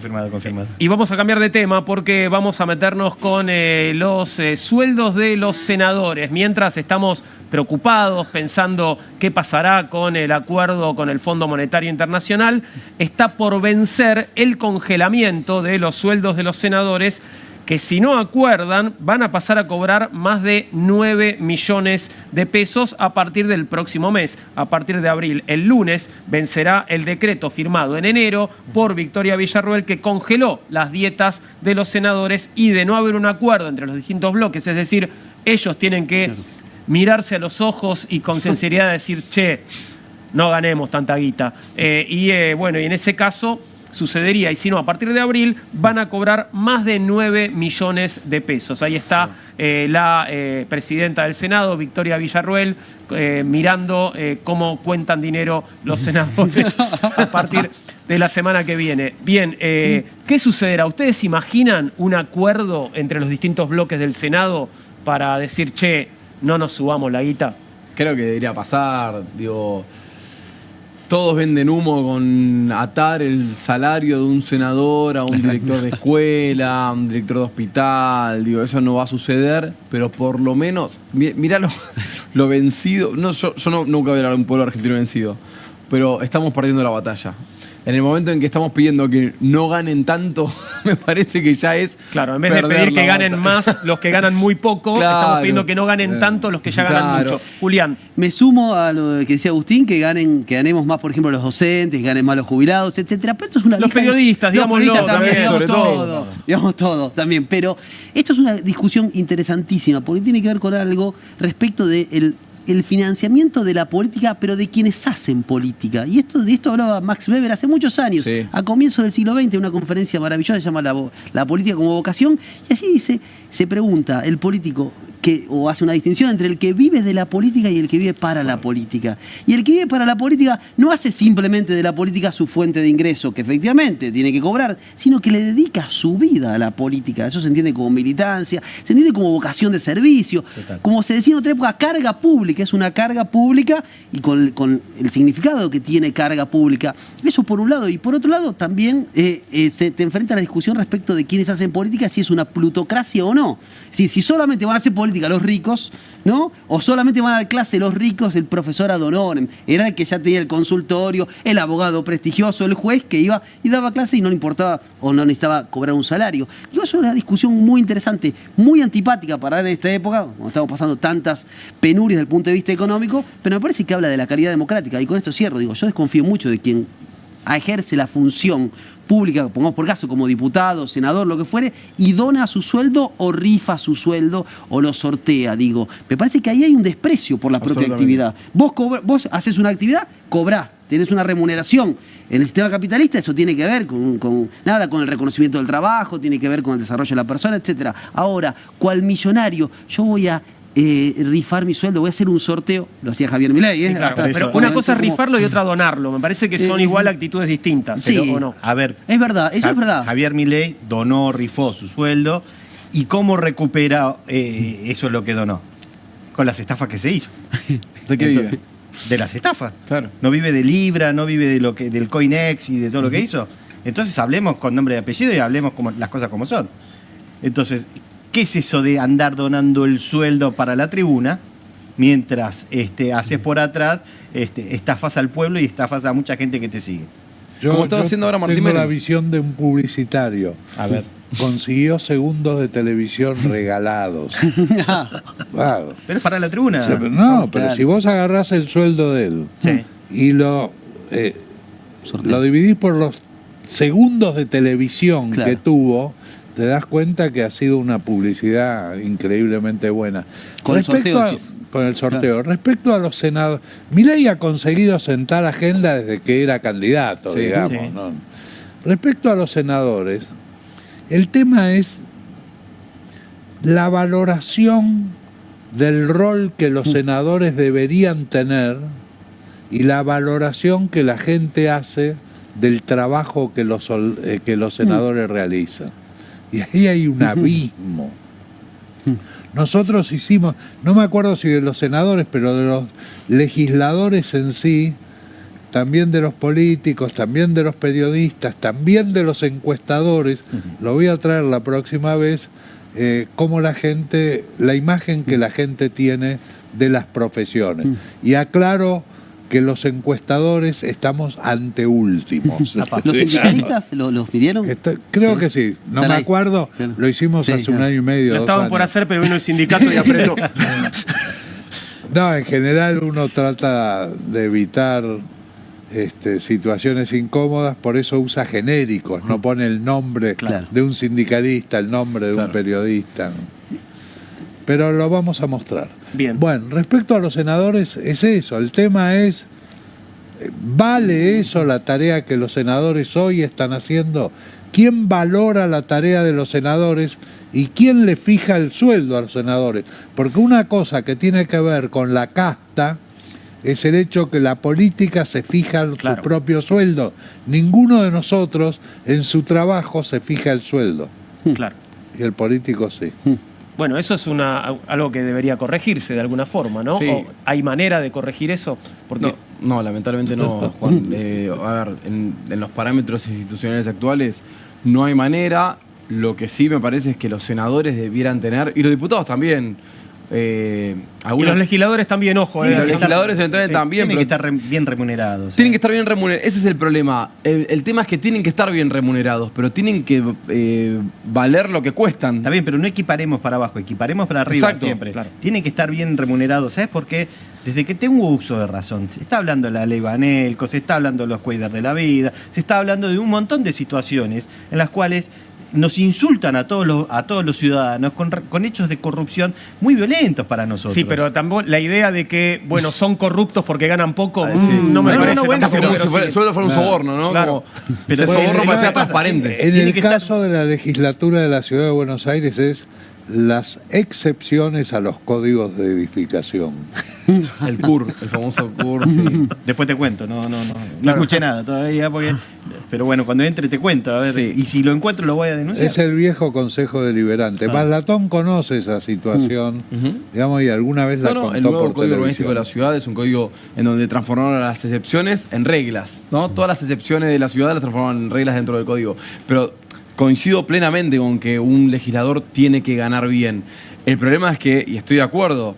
Y vamos a cambiar de tema porque vamos a meternos con los sueldos de los senadores. Mientras estamos preocupados, pensando qué pasará con el acuerdo con el Fondo Monetario Internacional, está por vencer el congelamiento de los sueldos de los senadores, que si no acuerdan van a pasar a cobrar más de 9 millones de pesos a partir del próximo mes, a partir de abril. El lunes vencerá el decreto firmado en enero por Victoria Villarruel, que congeló las dietas de los senadores, y de no haber un acuerdo entre los distintos bloques, es decir, ellos tienen que mirarse a los ojos y con sinceridad decir, che, no ganemos tanta guita. Y en ese caso sucedería, y si no, a partir de abril van a cobrar más de 9 millones de pesos. Ahí está la presidenta del Senado, Victoria Villarruel, mirando cómo cuentan dinero los senadores a partir de la semana que viene. Bien, ¿qué sucederá? ¿Ustedes imaginan un acuerdo entre los distintos bloques del Senado para decir, che, no nos subamos la guita? Creo que debería pasar, digo... Todos venden humo con atar el salario de un senador a un director de escuela, a un director de hospital. Digo, eso no va a suceder, pero por lo menos, mirá lo vencido. No, yo nunca voy a hablar de un pueblo argentino vencido, pero estamos perdiendo la batalla. En el momento en que estamos pidiendo que no ganen tanto, me parece que ya es... Claro, en vez de pedir que ganen más los que ganan muy poco, estamos pidiendo que no ganen tanto los que ya ganan mucho. Julián. Me sumo a lo que decía Agustín, que ganemos más, por ejemplo, los docentes, que ganen más los jubilados, etcétera. Pero esto es una los periodistas, digámoslo, también, sobre todo. Digamos todo también. Pero esto es una discusión interesantísima, porque tiene que ver con algo respecto de el financiamiento de la política, pero de quienes hacen política. Y de esto hablaba Max Weber hace muchos años, sí. A comienzos del siglo XX, una conferencia maravillosa, se llama la política como vocación, y así dice, se pregunta el político, o hace una distinción entre el que vive de la política y el que vive para la política. Y el que vive para la política no hace simplemente de la política su fuente de ingreso, que efectivamente tiene que cobrar, sino que le dedica su vida a la política. Eso se entiende como militancia, se entiende como vocación de servicio, Total. Como se decía en otra época, carga pública. Es una carga pública, y con el significado que tiene carga pública. Eso por un lado. Y por otro lado también se te enfrenta a la discusión respecto de quienes hacen política, si es una plutocracia o no. Si solamente van a hacer política los ricos, ¿no? O solamente van a dar clase los ricos, el profesor ad honorem. Era el que ya tenía el consultorio, el abogado prestigioso, el juez que iba y daba clase y no le importaba o no necesitaba cobrar un salario. Digo, eso es una discusión muy interesante, muy antipática para dar en esta época, cuando estamos pasando tantas penurias desde el punto de vista económico, pero me parece que habla de la calidad democrática. Y con esto cierro, digo, yo desconfío mucho de quien ejerce la función pública, pongamos por caso, como diputado, senador, lo que fuere, y dona su sueldo o rifa su sueldo o lo sortea, digo. Me parece que ahí hay un desprecio por la propia actividad. Vos haces una actividad, cobrás, tenés una remuneración. En el sistema capitalista eso tiene que ver con el reconocimiento del trabajo, tiene que ver con el desarrollo de la persona, etc. Ahora, cual millonario, yo voy a rifar mi sueldo, voy a hacer un sorteo, lo hacía Javier Milei. Sí, claro, pero una cosa es rifarlo y otra donarlo. Me parece que son igual actitudes distintas. Sí, ¿o no? A ver, es verdad, eso es verdad. Javier Milei rifó su sueldo. ¿Y cómo recupera eso lo que donó? Con las estafas que se hizo. ¿De qué vive? De las estafas. Claro. No vive de Libra, no vive del Coinex y de todo lo que hizo. Entonces hablemos con nombre y apellido y hablemos las cosas como son. Entonces, ¿qué es eso de andar donando el sueldo para la tribuna mientras haces por atrás, estafas al pueblo y estafas a mucha gente que te sigue? Como estaba haciendo ahora Martín Tengo Menem. la visión de un publicitario. A ver. Consiguió segundos de televisión regalados. Claro. Pero es para la tribuna. Pero claro. pero si vos agarrás el sueldo de él Sí. y lo dividís por los segundos de televisión Claro. que tuvo, te das cuenta que ha sido una publicidad increíblemente buena. Con el sorteo, decís. Con el sorteo. Claro. Respecto a los senadores, Milei ha conseguido sentar agenda desde que era candidato, Sí, digamos. sí. ¿no? Respecto a los senadores, el tema es la valoración del rol que los senadores deberían tener y la valoración que la gente hace del trabajo que los senadores realizan. Y ahí hay un abismo. Nosotros hicimos, no me acuerdo si de los senadores, pero de los legisladores en sí, también de los políticos, también de los periodistas, también de los encuestadores, lo voy a traer la próxima vez, cómo la imagen que la gente tiene de las profesiones. Y aclaro que los encuestadores estamos anteúltimos. ¿Los sindicalistas los pidieron? Creo que sí, no Están me ahí. acuerdo, lo hicimos hace un año y medio. Lo 2 estaban por años. hacer, pero vino el sindicato y apretó. No, en general uno trata de evitar situaciones incómodas, por eso usa genéricos, no pone el nombre de un sindicalista, el nombre de un periodista. Pero lo vamos a mostrar. Bien. Bueno, respecto a los senadores, es eso, el tema es, ¿vale eso la tarea que los senadores hoy están haciendo? ¿Quién valora la tarea de los senadores y quién le fija el sueldo a los senadores? Porque una cosa que tiene que ver con la casta es el hecho que la política se fija su propio sueldo. Ninguno de nosotros en su trabajo se fija el sueldo. Claro. Y el político sí. Bueno, eso es algo que debería corregirse de alguna forma, ¿no? Sí. ¿O ¿hay manera de corregir eso? Porque No, lamentablemente no, Juan. A ver, en los parámetros institucionales actuales no hay manera. Lo que sí me parece es que los senadores debieran tener, y los diputados también, y los legisladores también, ojo. Los legisladores eventualmente también. Tienen que estar bien remunerados. Tienen que estar bien remunerados. Ese es el problema. El tema es que tienen que estar bien remunerados, pero tienen que valer lo que cuestan. Está bien, pero no equiparemos para abajo, equiparemos para arriba. Exacto, siempre. claro. Tienen que estar bien remunerados. ¿Sabes por qué? Desde que tengo uso de razón, se está hablando de la ley Banelco, se está hablando de los cuidadores de la vida, se está hablando de un montón de situaciones en las cuales nos insultan a todos los ciudadanos con hechos de corrupción muy violentos para nosotros. Sí, pero tampoco la idea de que, bueno, son corruptos porque ganan poco, sí. no me parece bueno, tampoco Como si verosímil. el sueldo fuera un soborno, ¿no? Claro. Pero el soborno para ser transparente. En Tiene el que caso de la legislatura de la Ciudad de Buenos Aires es las excepciones a los códigos de edificación. El CUR, el famoso CUR. Sí. Después te cuento, no escuché nada todavía, pero bueno, cuando entre te cuento, a ver, Sí. y si lo encuentro lo voy a denunciar. Es el viejo Consejo Deliberante. Maslatón conoce esa situación, digamos, y alguna vez la contó el nuevo por código urbanístico de la televisión. ciudad es un código en donde transformaron las excepciones en reglas, ¿no? Todas las excepciones de la ciudad las transformaron en reglas dentro del código. Pero coincido plenamente con que un legislador tiene que ganar bien. El problema es que, y estoy de acuerdo,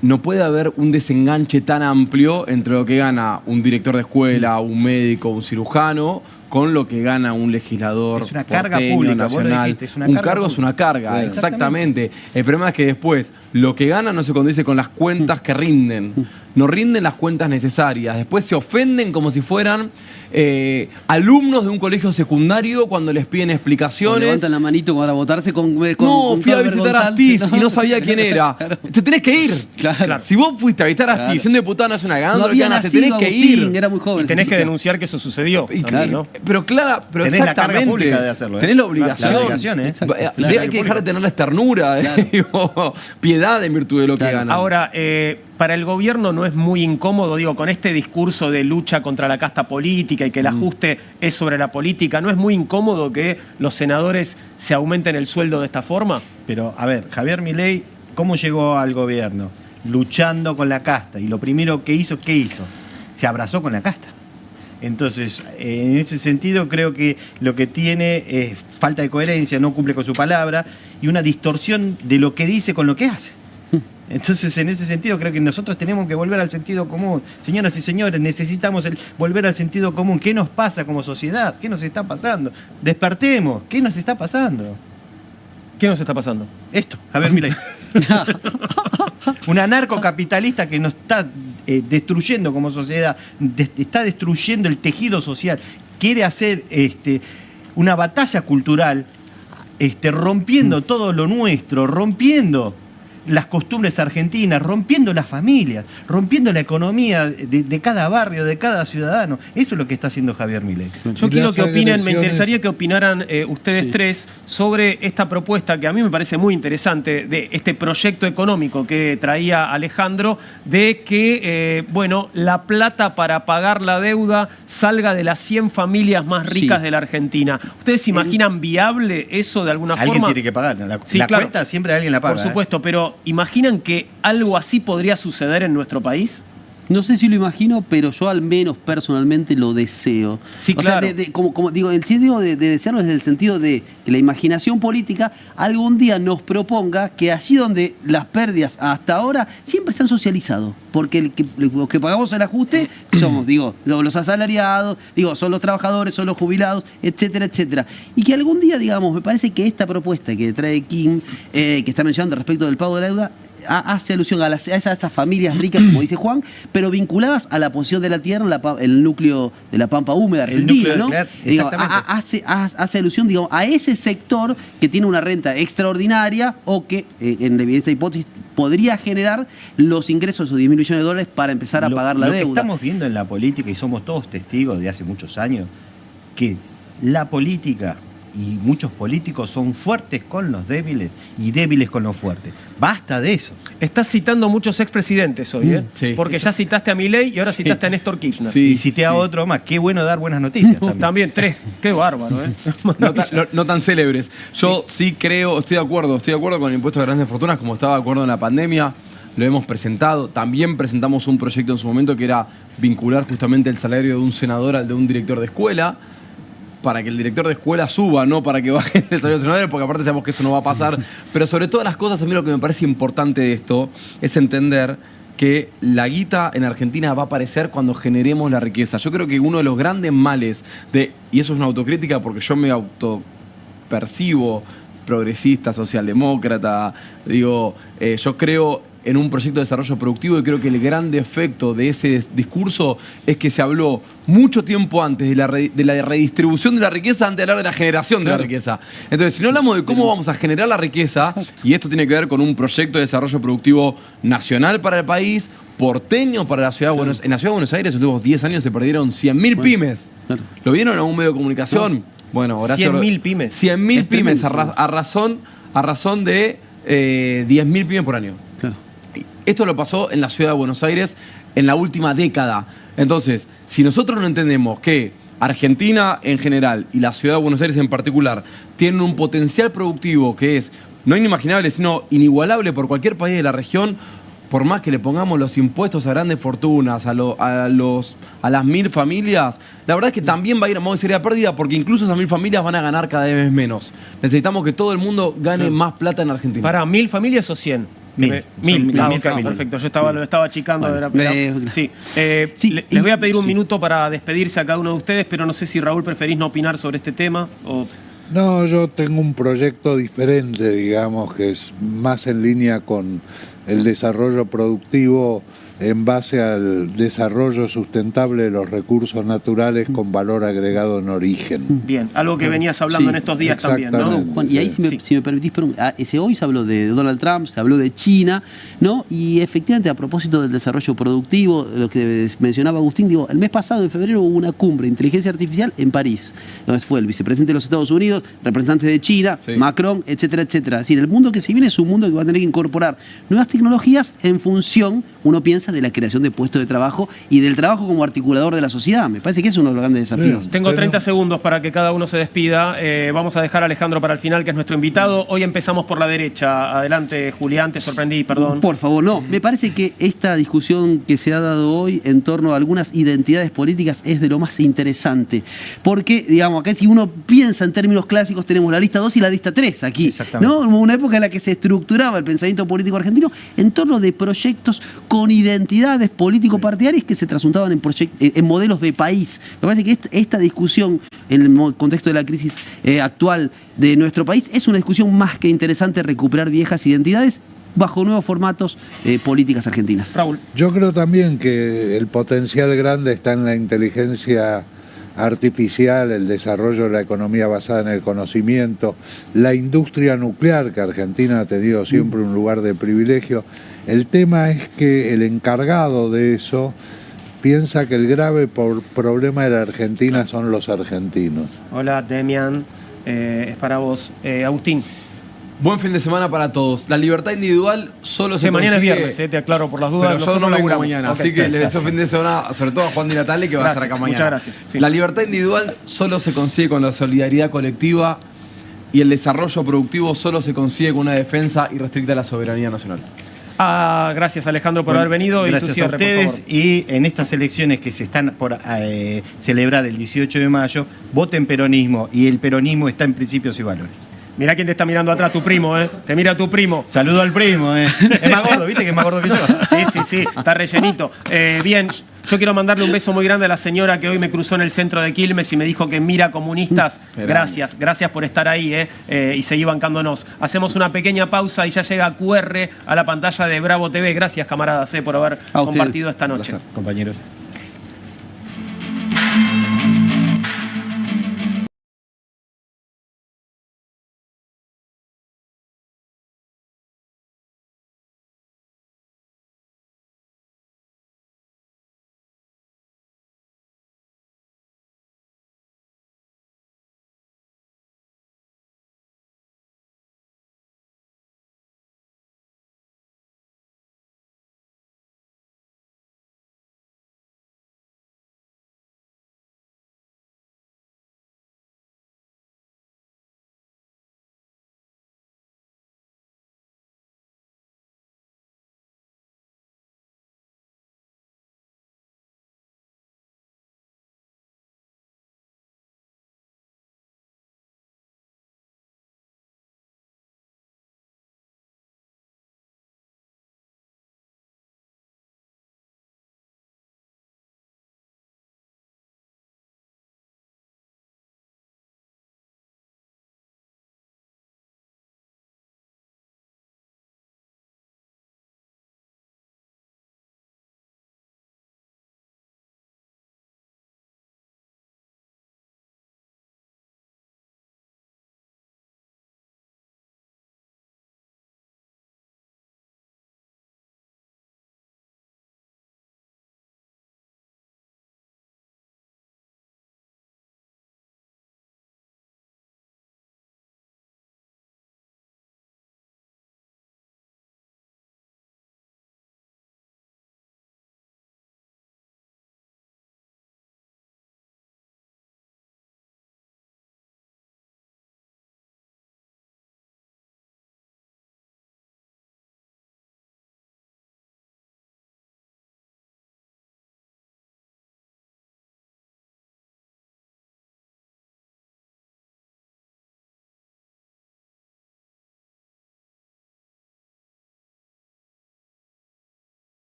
no puede haber un desenganche tan amplio entre lo que gana un director de escuela, un médico, un cirujano, con lo que gana un legislador. Es una carga porteño, pública, vos lo nacional. dijiste, es una Un carga cargo es una carga, Claro. exactamente. El problema es que después lo que gana no se condice con las cuentas que rinden. No rinden las cuentas necesarias. Después se ofenden como si fueran alumnos de un colegio secundario cuando les piden O explicaciones. levantan la manito para votarse con No, fui a Clauber visitar a González, Astiz y no sabía quién era. Te tenés que ir. Claro. Si vos fuiste a visitar a Astiz, Claro. siendo diputado nacional, ganando No lo que había ganas, te tenés nacido que Agustín, ir. era muy joven. Y tenés que Claro. denunciar que eso sucedió. Y también, claro, ¿no? pero pero Tenés la carga exactamente. pública de hacerlo, ¿eh? Tenés la obligación. La obligación, ¿eh? Exacto. Hay que dejar de tener la ternura, digo, piedad en virtud de lo que ganan. Ahora, para el gobierno no es muy incómodo, digo, con este discurso de lucha contra la casta política y que el ajuste es sobre la política, ¿no es muy incómodo que los senadores se aumenten el sueldo de esta forma? Pero, a ver, Javier Milei, ¿cómo llegó al gobierno? Luchando con la casta. Y lo primero que hizo, ¿qué hizo? Se abrazó con la casta. Entonces, en ese sentido, creo que lo que tiene es falta de coherencia, no cumple con su palabra y una distorsión de lo que dice con lo que hace. Entonces, en ese sentido, creo que nosotros tenemos que volver al sentido común. Señoras y señores, necesitamos volver al sentido común. ¿Qué nos pasa como sociedad? ¿Qué nos está pasando? Despertemos. ¿Qué nos está pasando? ¿Qué nos está pasando? Esto, Javier Milei. Un anarcocapitalista que nos está destruyendo como sociedad, está destruyendo el tejido social, quiere hacer una batalla cultural, rompiendo todo lo nuestro, rompiendo las costumbres argentinas, rompiendo las familias, rompiendo la economía de cada barrio, de cada ciudadano. Eso es lo que está haciendo Javier Milei. Yo quiero que opinen, me interesaría que opinaran ustedes tres sobre esta propuesta que a mí me parece muy interesante, de este proyecto económico que traía Alejandro, de que, bueno, la plata para pagar la deuda salga de las 100 familias más ricas de la Argentina. ¿Ustedes se imaginan viable eso de alguna forma? Alguien tiene que pagar. La claro, cuenta siempre alguien la paga. Por supuesto, pero ¿imaginan que algo así podría suceder en nuestro país? No sé si lo imagino, pero yo al menos personalmente lo deseo. Sí, claro. O sea, como digo, el sentido de desearlo es el sentido de que la imaginación política algún día nos proponga que allí donde las pérdidas hasta ahora siempre se han socializado. Porque los que pagamos el ajuste somos, digo, los asalariados, digo, son los trabajadores, son los jubilados, etcétera, etcétera. Y que algún día, digamos, me parece que esta propuesta que trae Kim, que está mencionando respecto del pago de la deuda, hace alusión a esas familias ricas, como dice Juan, pero vinculadas a la posición de la tierra, el núcleo de la pampa húmeda argentina, ¿no? Claro, digo, exactamente. hace alusión, digamos, a ese sector que tiene una renta extraordinaria o que, en esta hipótesis, podría generar los ingresos de 10.000 millones de dólares para empezar a pagar la deuda. Lo que estamos viendo en la política, y somos todos testigos de hace muchos años, que la política y muchos políticos son fuertes con los débiles y débiles con los fuertes. Basta de eso. Estás citando muchos expresidentes hoy, ¿eh? Sí. Porque ya citaste a Milei y ahora citaste a Néstor Kirchner. Sí. Y cité a otro más. Qué bueno dar buenas noticias también. También 3. Qué bárbaro, ¿eh? No tan célebres. Yo sí creo, estoy de acuerdo con el impuesto de grandes fortunas, como estaba de acuerdo en la pandemia. Lo hemos presentado. También presentamos un proyecto en su momento que era vincular justamente el salario de un senador al de un director de escuela, para que el director de escuela suba, no para que baje el salario del senador, porque aparte sabemos que eso no va a pasar. Pero sobre todas las cosas, a mí lo que me parece importante de esto es entender que la guita en Argentina va a aparecer cuando generemos la riqueza. Yo creo que uno de los grandes males y eso es una autocrítica porque yo me autopercibo progresista, socialdemócrata, digo, yo creo en un proyecto de desarrollo productivo y creo que el gran defecto de ese discurso es que se habló mucho tiempo antes de la redistribución de la riqueza antes de hablar de la generación de la riqueza. Entonces, si no hablamos de cómo vamos a generar la riqueza, y esto tiene que ver con un proyecto de desarrollo productivo nacional para el país, porteño para la ciudad de Buenos Aires. En la ciudad de Buenos Aires, en los últimos 10 años se perdieron 100.000 pymes. ¿Lo vieron en algún medio de comunicación? Bueno, Horacio, 100.000 pymes. 100.000 pymes a razón de 10.000 pymes por año. Claro. Esto lo pasó en la ciudad de Buenos Aires en la última década. Entonces, si nosotros no entendemos que Argentina en general y la ciudad de Buenos Aires en particular tienen un potencial productivo que es no inimaginable, sino inigualable por cualquier país de la región, por más que le pongamos los impuestos a grandes fortunas, a las 1.000 familias, la verdad es que también va a ir a modo de serie pérdida porque incluso esas 1.000 familias van a ganar cada vez menos. Necesitamos que todo el mundo gane más plata en Argentina. ¿Para 1.000 familias o 100? 1.000. Mil Son 1.000 ok, familias. perfecto. Yo lo estaba achicando. Bueno, Sí. sí, Les voy a pedir un minuto para despedirse a cada uno de ustedes, pero no sé si Raúl preferís no opinar sobre este tema o... No, yo tengo un proyecto diferente, digamos, que es más en línea con el desarrollo productivo en base al desarrollo sustentable de los recursos naturales con valor agregado en origen. Bien, algo que venías hablando en estos días también, ¿no? exactamente. Juan, y ahí, si me permitís, hoy se habló de Donald Trump, se habló de China, ¿no? Y efectivamente, a propósito del desarrollo productivo, lo que mencionaba Agustín, digo, el mes pasado, en febrero, hubo una cumbre de inteligencia artificial en París, donde fue el vicepresidente de los Estados Unidos, representantes de China, Sí. Macron, etcétera, etcétera. Es decir, el mundo que se viene es un mundo que va a tener que incorporar nuevas tecnologías en función, uno piensa, de la creación de puestos de trabajo y del trabajo como articulador de la sociedad. Me parece que es uno de los grandes desafíos. Tengo 30 segundos para que cada uno se despida. Vamos a dejar a Alejandro para el final, que es nuestro invitado. Hoy empezamos por la derecha. Adelante, Julián, te sorprendí, perdón. Por favor, no. Me parece que esta discusión que se ha dado hoy en torno a algunas identidades políticas es de lo más interesante. Porque, digamos, acá si uno piensa en términos clásicos, tenemos la lista 2 y la lista 3 aquí. Exactamente. ¿No? Una época en la que se estructuraba el pensamiento político argentino en torno de proyectos con identidades político-partidarias que se trasuntaban en modelos de país. Me parece que esta discusión en el contexto de la crisis actual de nuestro país es una discusión más que interesante, recuperar viejas identidades bajo nuevos formatos políticas argentinas. Raúl. Yo creo también que el potencial grande está en la inteligencia artificial, el desarrollo de la economía basada en el conocimiento, la industria nuclear, que Argentina ha tenido siempre un lugar de privilegio. El tema es que el encargado de eso piensa que el grave problema de la Argentina son los argentinos. Hola, Demian. Es para vos. Agustín. Buen fin de semana para todos. La libertad individual solo se mañana consigue... es viernes, te aclaro por las dudas. Pero yo nosotros no vengo laburamos. mañana, Ok, así que le deseo gracias. fin de semana, sobre todo a Juan Di Natale, que va a estar acá mañana. Muchas gracias. Sí. La libertad individual solo se consigue con la solidaridad colectiva y el desarrollo productivo solo se consigue con una defensa irrestricta de la soberanía nacional. Gracias, Alejandro, por haber venido. Gracias y tu a cierre, por ustedes. favor. Y en estas elecciones que se están por celebrar el 18 de mayo, voten peronismo, y el peronismo está en principios y valores. Mirá quién te está mirando atrás, tu primo, ¿eh? Te mira tu primo. Saludo al primo, ¿eh? Es más gordo, ¿viste que es más gordo que yo? Sí, está rellenito. Bien, yo quiero mandarle un beso muy grande a la señora que hoy me cruzó en el centro de Quilmes y me dijo que mira comunistas. Gracias por estar ahí, y seguir bancándonos. Hacemos una pequeña pausa y ya llega QR a la pantalla de Bravo TV. Gracias, camaradas, por haber compartido esta noche. Compañeros.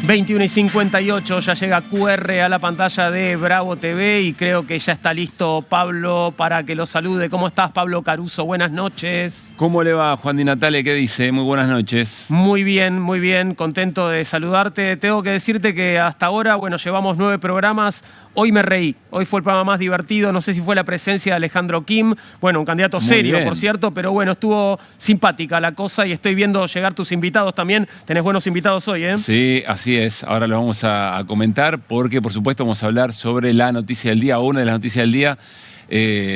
21:58, ya llega QR a la pantalla de Bravo TV y creo que ya está listo Pablo para que lo salude. ¿Cómo estás, Pablo Caruso? Buenas noches. ¿Cómo le va, Juan Di Natale? ¿Qué dice? Muy buenas noches. Muy bien, contento de saludarte. Tengo que decirte que hasta ahora, bueno, llevamos 9 programas. Hoy me reí, hoy fue el programa más divertido, no sé si fue la presencia de Alejandro Kim, bueno, un candidato Muy serio, bien. por cierto, pero bueno, estuvo simpática la cosa y estoy viendo llegar tus invitados también. Tenés buenos invitados hoy, ¿eh? Sí, así es. Ahora lo vamos a comentar porque, por supuesto, vamos a hablar sobre la noticia del día, o una de las noticias del día,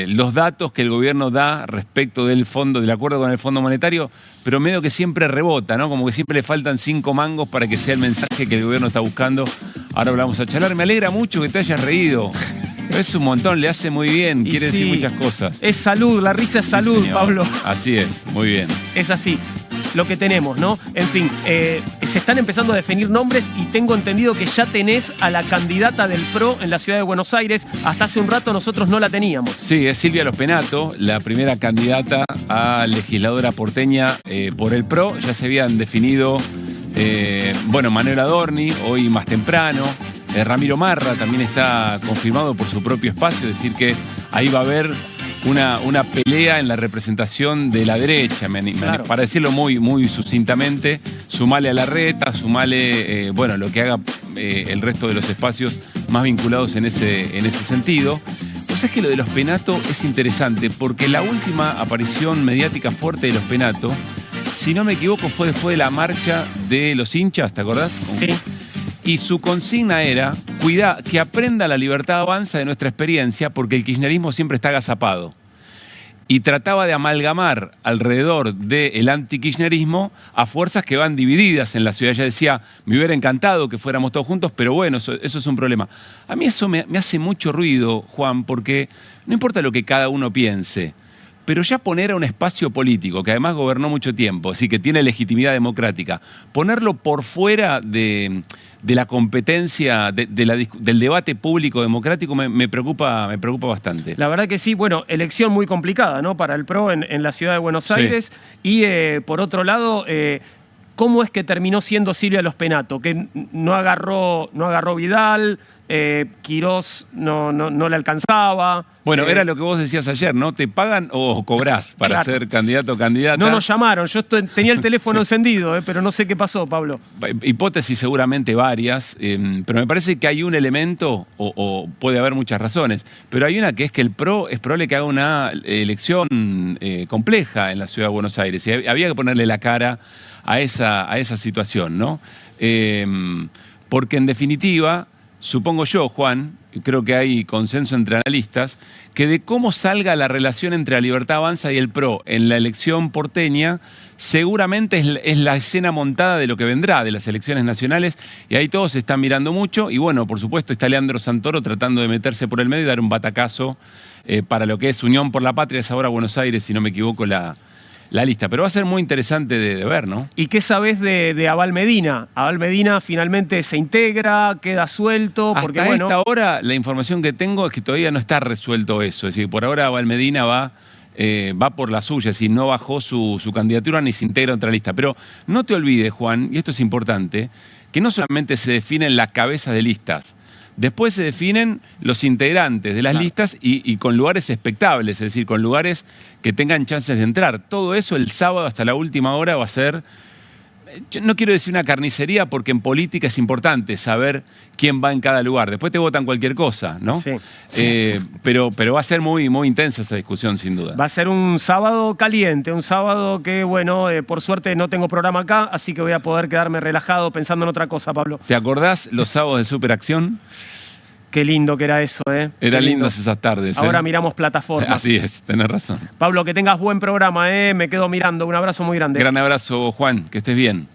los datos que el gobierno da respecto del fondo, del acuerdo con el Fondo Monetario, pero medio que siempre rebota, ¿no? Como que siempre le faltan 5 mangos para que sea el mensaje que el gobierno está buscando. Ahora hablamos a charlar. Me alegra mucho que te hayas reído. Es un montón, le hace muy bien, quiere decir muchas cosas. Es salud, la risa es salud, señor. Pablo. Así es, muy bien. Es así, lo que tenemos, ¿no? En fin, se están empezando a definir nombres y tengo entendido que ya tenés a la candidata del PRO en la ciudad de Buenos Aires. Hasta hace un rato nosotros no la teníamos. Sí, es Silvia Los Penato, la primera candidata a legisladora porteña por el PRO. Ya se habían definido, Manuel Adorni, hoy más temprano. Ramiro Marra también está confirmado por su propio espacio, es decir que ahí va a haber una pelea en la representación de la derecha, Claro. para decirlo muy sucintamente. Sumale a Larreta, sumale lo que haga el resto de los espacios más vinculados en ese sentido. Pues es que lo de Los Penato es interesante porque la última aparición mediática fuerte de Los Penato, si no me equivoco, fue después de la marcha de los hinchas, ¿te acordás? Sí. Y su consigna era, cuida, que aprenda la libertad avanza de nuestra experiencia porque el kirchnerismo siempre está agazapado. Y trataba de amalgamar alrededor del antikirchnerismo a fuerzas que van divididas en la ciudad. Ella decía, me hubiera encantado que fuéramos todos juntos, pero bueno, eso es un problema. A mí eso me hace mucho ruido, Juan, porque no importa lo que cada uno piense, pero ya poner a un espacio político, que además gobernó mucho tiempo, así que tiene legitimidad democrática, ponerlo por fuera de la competencia, del debate público democrático, me preocupa bastante. La verdad que sí, bueno, elección muy complicada, ¿no? Para el PRO en la ciudad de Buenos Aires. Y por otro lado, ¿cómo es que terminó siendo Silvia Los Penato? Que no agarró Vidal, Quirós no le alcanzaba. Bueno, era lo que vos decías ayer, ¿no? ¿Te pagan o cobrás para Claro. ser candidato o candidata? No nos llamaron, yo tenía el teléfono encendido, pero no sé qué pasó, Pablo. Hipótesis seguramente varias, pero me parece que hay un elemento, o puede haber muchas razones, pero hay una que es que el PRO es probable que haga una elección compleja en la ciudad de Buenos Aires. Y había que ponerle la cara a esa situación, ¿no? Porque en definitiva, supongo yo, Juan, y creo que hay consenso entre analistas, que de cómo salga la relación entre la Libertad Avanza y el PRO en la elección porteña, seguramente es la escena montada de lo que vendrá, de las elecciones nacionales, y ahí todos se están mirando mucho, y bueno, por supuesto está Leandro Santoro tratando de meterse por el medio y dar un batacazo para lo que es Unión por la Patria, es ahora Buenos Aires, si no me equivoco, la lista. Pero va a ser muy interesante de ver, ¿no? ¿Y qué sabés de Abal Medina? Abal Medina finalmente se integra, queda suelto, porque Hasta bueno... esta hora la información que tengo es que todavía no está resuelto eso. Es decir, por ahora Abal Medina va por la suya, es decir, no bajó su candidatura ni se integra a otra lista. Pero no te olvides, Juan, y esto es importante, que no solamente se definen las cabezas de listas, después se definen los integrantes de las listas y con lugares expectables, es decir, con lugares que tengan chances de entrar. Todo eso el sábado hasta la última hora va a ser, yo no quiero decir una carnicería porque en política es importante saber quién va en cada lugar. Después te votan cualquier cosa, ¿no? Sí. Pero va a ser muy intensa esa discusión, sin duda. Va a ser un sábado caliente, un sábado que, bueno, por suerte no tengo programa acá, así que voy a poder quedarme relajado pensando en otra cosa, Pablo. ¿Te acordás los sábados de Superacción? Qué lindo que era eso, ¿eh? Eran Qué lindo. lindas esas tardes. Ahora miramos plataformas. Así es, tenés razón. Pablo, que tengas buen programa, ¿eh? Me quedo mirando. Un abrazo muy grande. Gran abrazo, Juan, que estés bien.